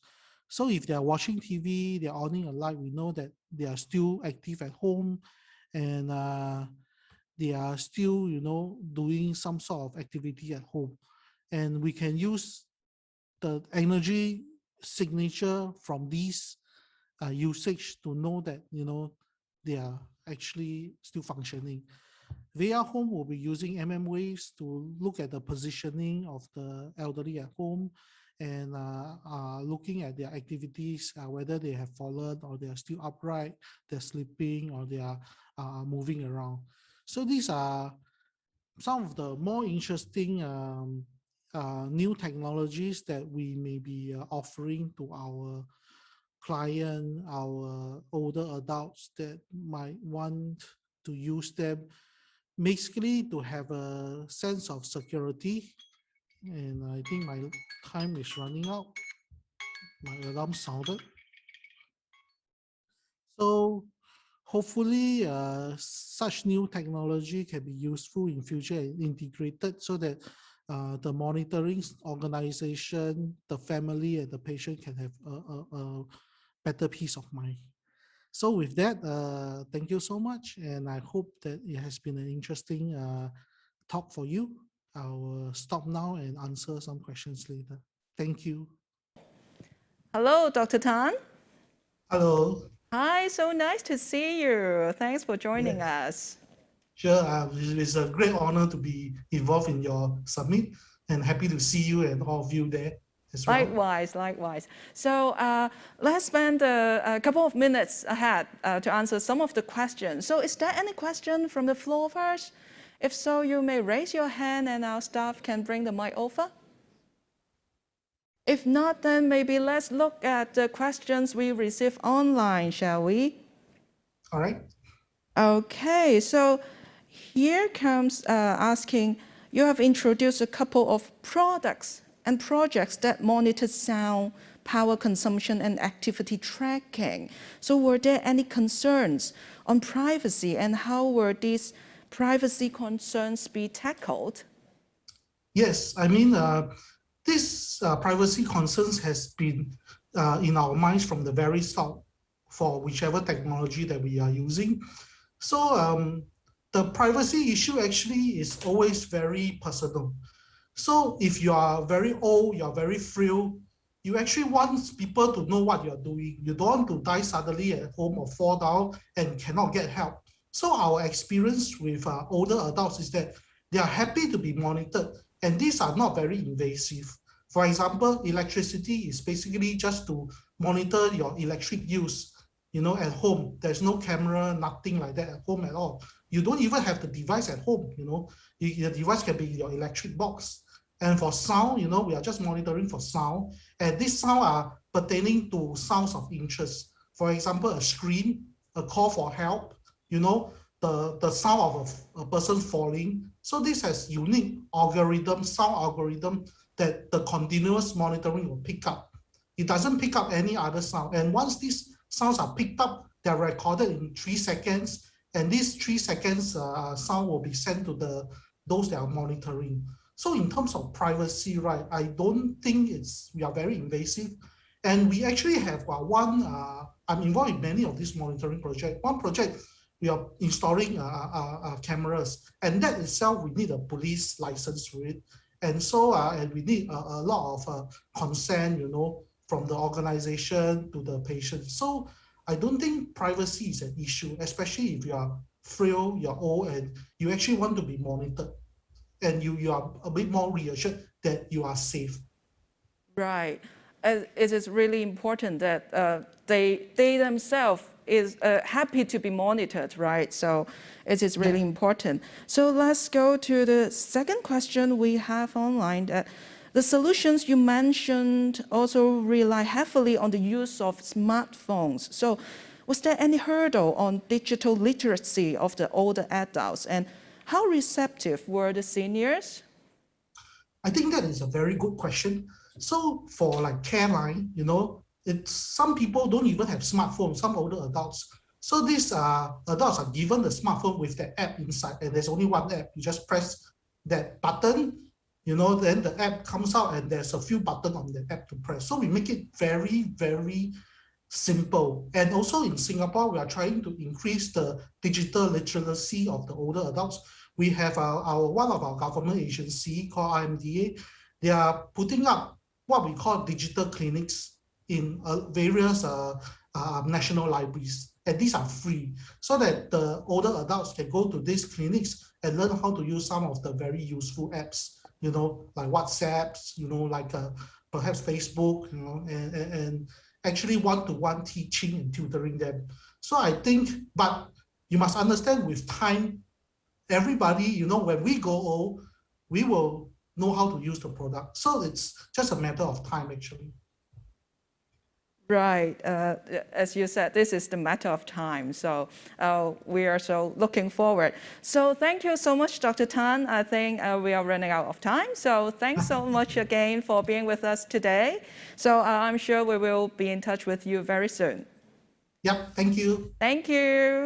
So if they are watching TV, they're owning a light, we know that they are still active at home and they are still, doing some sort of activity at home. And we can use the energy signature from these usage to know that, they are actually still functioning. VR Home will be using waves to look at the positioning of the elderly at home and looking at their activities, whether they have fallen or they are still upright, they're sleeping or they are moving around. So these are some of the more interesting new technologies that we may be offering to our client, our older adults that might want to use them, basically to have a sense of security. And I think my time is running out. My alarm sounded. So hopefully such new technology can be useful in future and integrated so that the monitoring organization, the family and the patient can have a better peace of mind. So with that, thank you so much. And I hope that it has been an interesting talk for you. I will stop now and answer some questions later. Thank you. Hello, Dr. Tan. Hello. Hi, so nice to see you. Thanks for joining us. Sure, it's a great honor to be involved in your summit and happy to see you and all of you there as well. Likewise. So let's spend a couple of minutes ahead to answer some of the questions. So is there any question from the floor first? If so, you may raise your hand and our staff can bring the mic over. If not, then maybe let's look at the questions we received online, shall we? All right. Okay, so here comes asking, you have introduced a couple of products and projects that monitor sound, power consumption, and activity tracking. So were there any concerns on privacy, and how were these privacy concerns be tackled? Yes, I mean, this privacy concerns has been in our minds from the very start for whichever technology that we are using. So the privacy issue actually is always very personal. So if you are very old, you are very frail, you actually want people to know what you're doing. You don't want to die suddenly at home or fall down and cannot get help. So our experience with older adults is that they are happy to be monitored, and these are not very invasive. For example, electricity is basically just to monitor your electric use, at home. There's no camera, nothing like that at home at all. You don't even have the device at home, the device can be your electric box. And for sound, we are just monitoring for sound. And these sounds are pertaining to sounds of interest. For example, a scream, a call for help, the sound of a person falling. So this has unique algorithm, sound algorithm that the continuous monitoring will pick up. It doesn't pick up any other sound. And once these sounds are picked up, they're recorded in 3 seconds. And these 3 seconds sound will be sent to those that are monitoring. So in terms of privacy, right, I don't think we are very invasive. And we actually have one, I'm involved in many of these monitoring projects. One project, we are installing cameras, and that itself, we need a police license for it. And so, and we need a lot of consent, from the organization to the patient. So I don't think privacy is an issue, especially if you are frail, you're old, and you actually want to be monitored. and you are a bit more reassured that you are safe. Right. It is really important that they themselves is happy to be monitored, right? So it is really important. So let's go to the second question we have online. The solutions you mentioned also rely heavily on the use of smartphones. So was there any hurdle on digital literacy of the older adults, and how receptive were the seniors? I think that is a very good question. So for like Careline, some people don't even have smartphones, some older adults. So these adults are given the smartphone with the app inside, and there's only one app. You just press that button, then the app comes out and there's a few buttons on the app to press. So we make it very, very simple. And also in Singapore, we are trying to increase the digital literacy of the older adults. We have one of our government agency called IMDA. They are putting up what we call digital clinics in various national libraries. And these are free, so that the older adults can go to these clinics and learn how to use some of the very useful apps, like WhatsApp, like perhaps Facebook, and actually one-to-one teaching and tutoring them. So I think, but you must understand with time, everybody, when we go old, we will know how to use the product. So it's just a matter of time, actually. Right. As you said, this is the matter of time. So we are so looking forward. So thank you so much, Dr. Tan. I think we are running out of time. So thanks so much again for being with us today. So I'm sure we will be in touch with you very soon. Yep. Thank you. Thank you.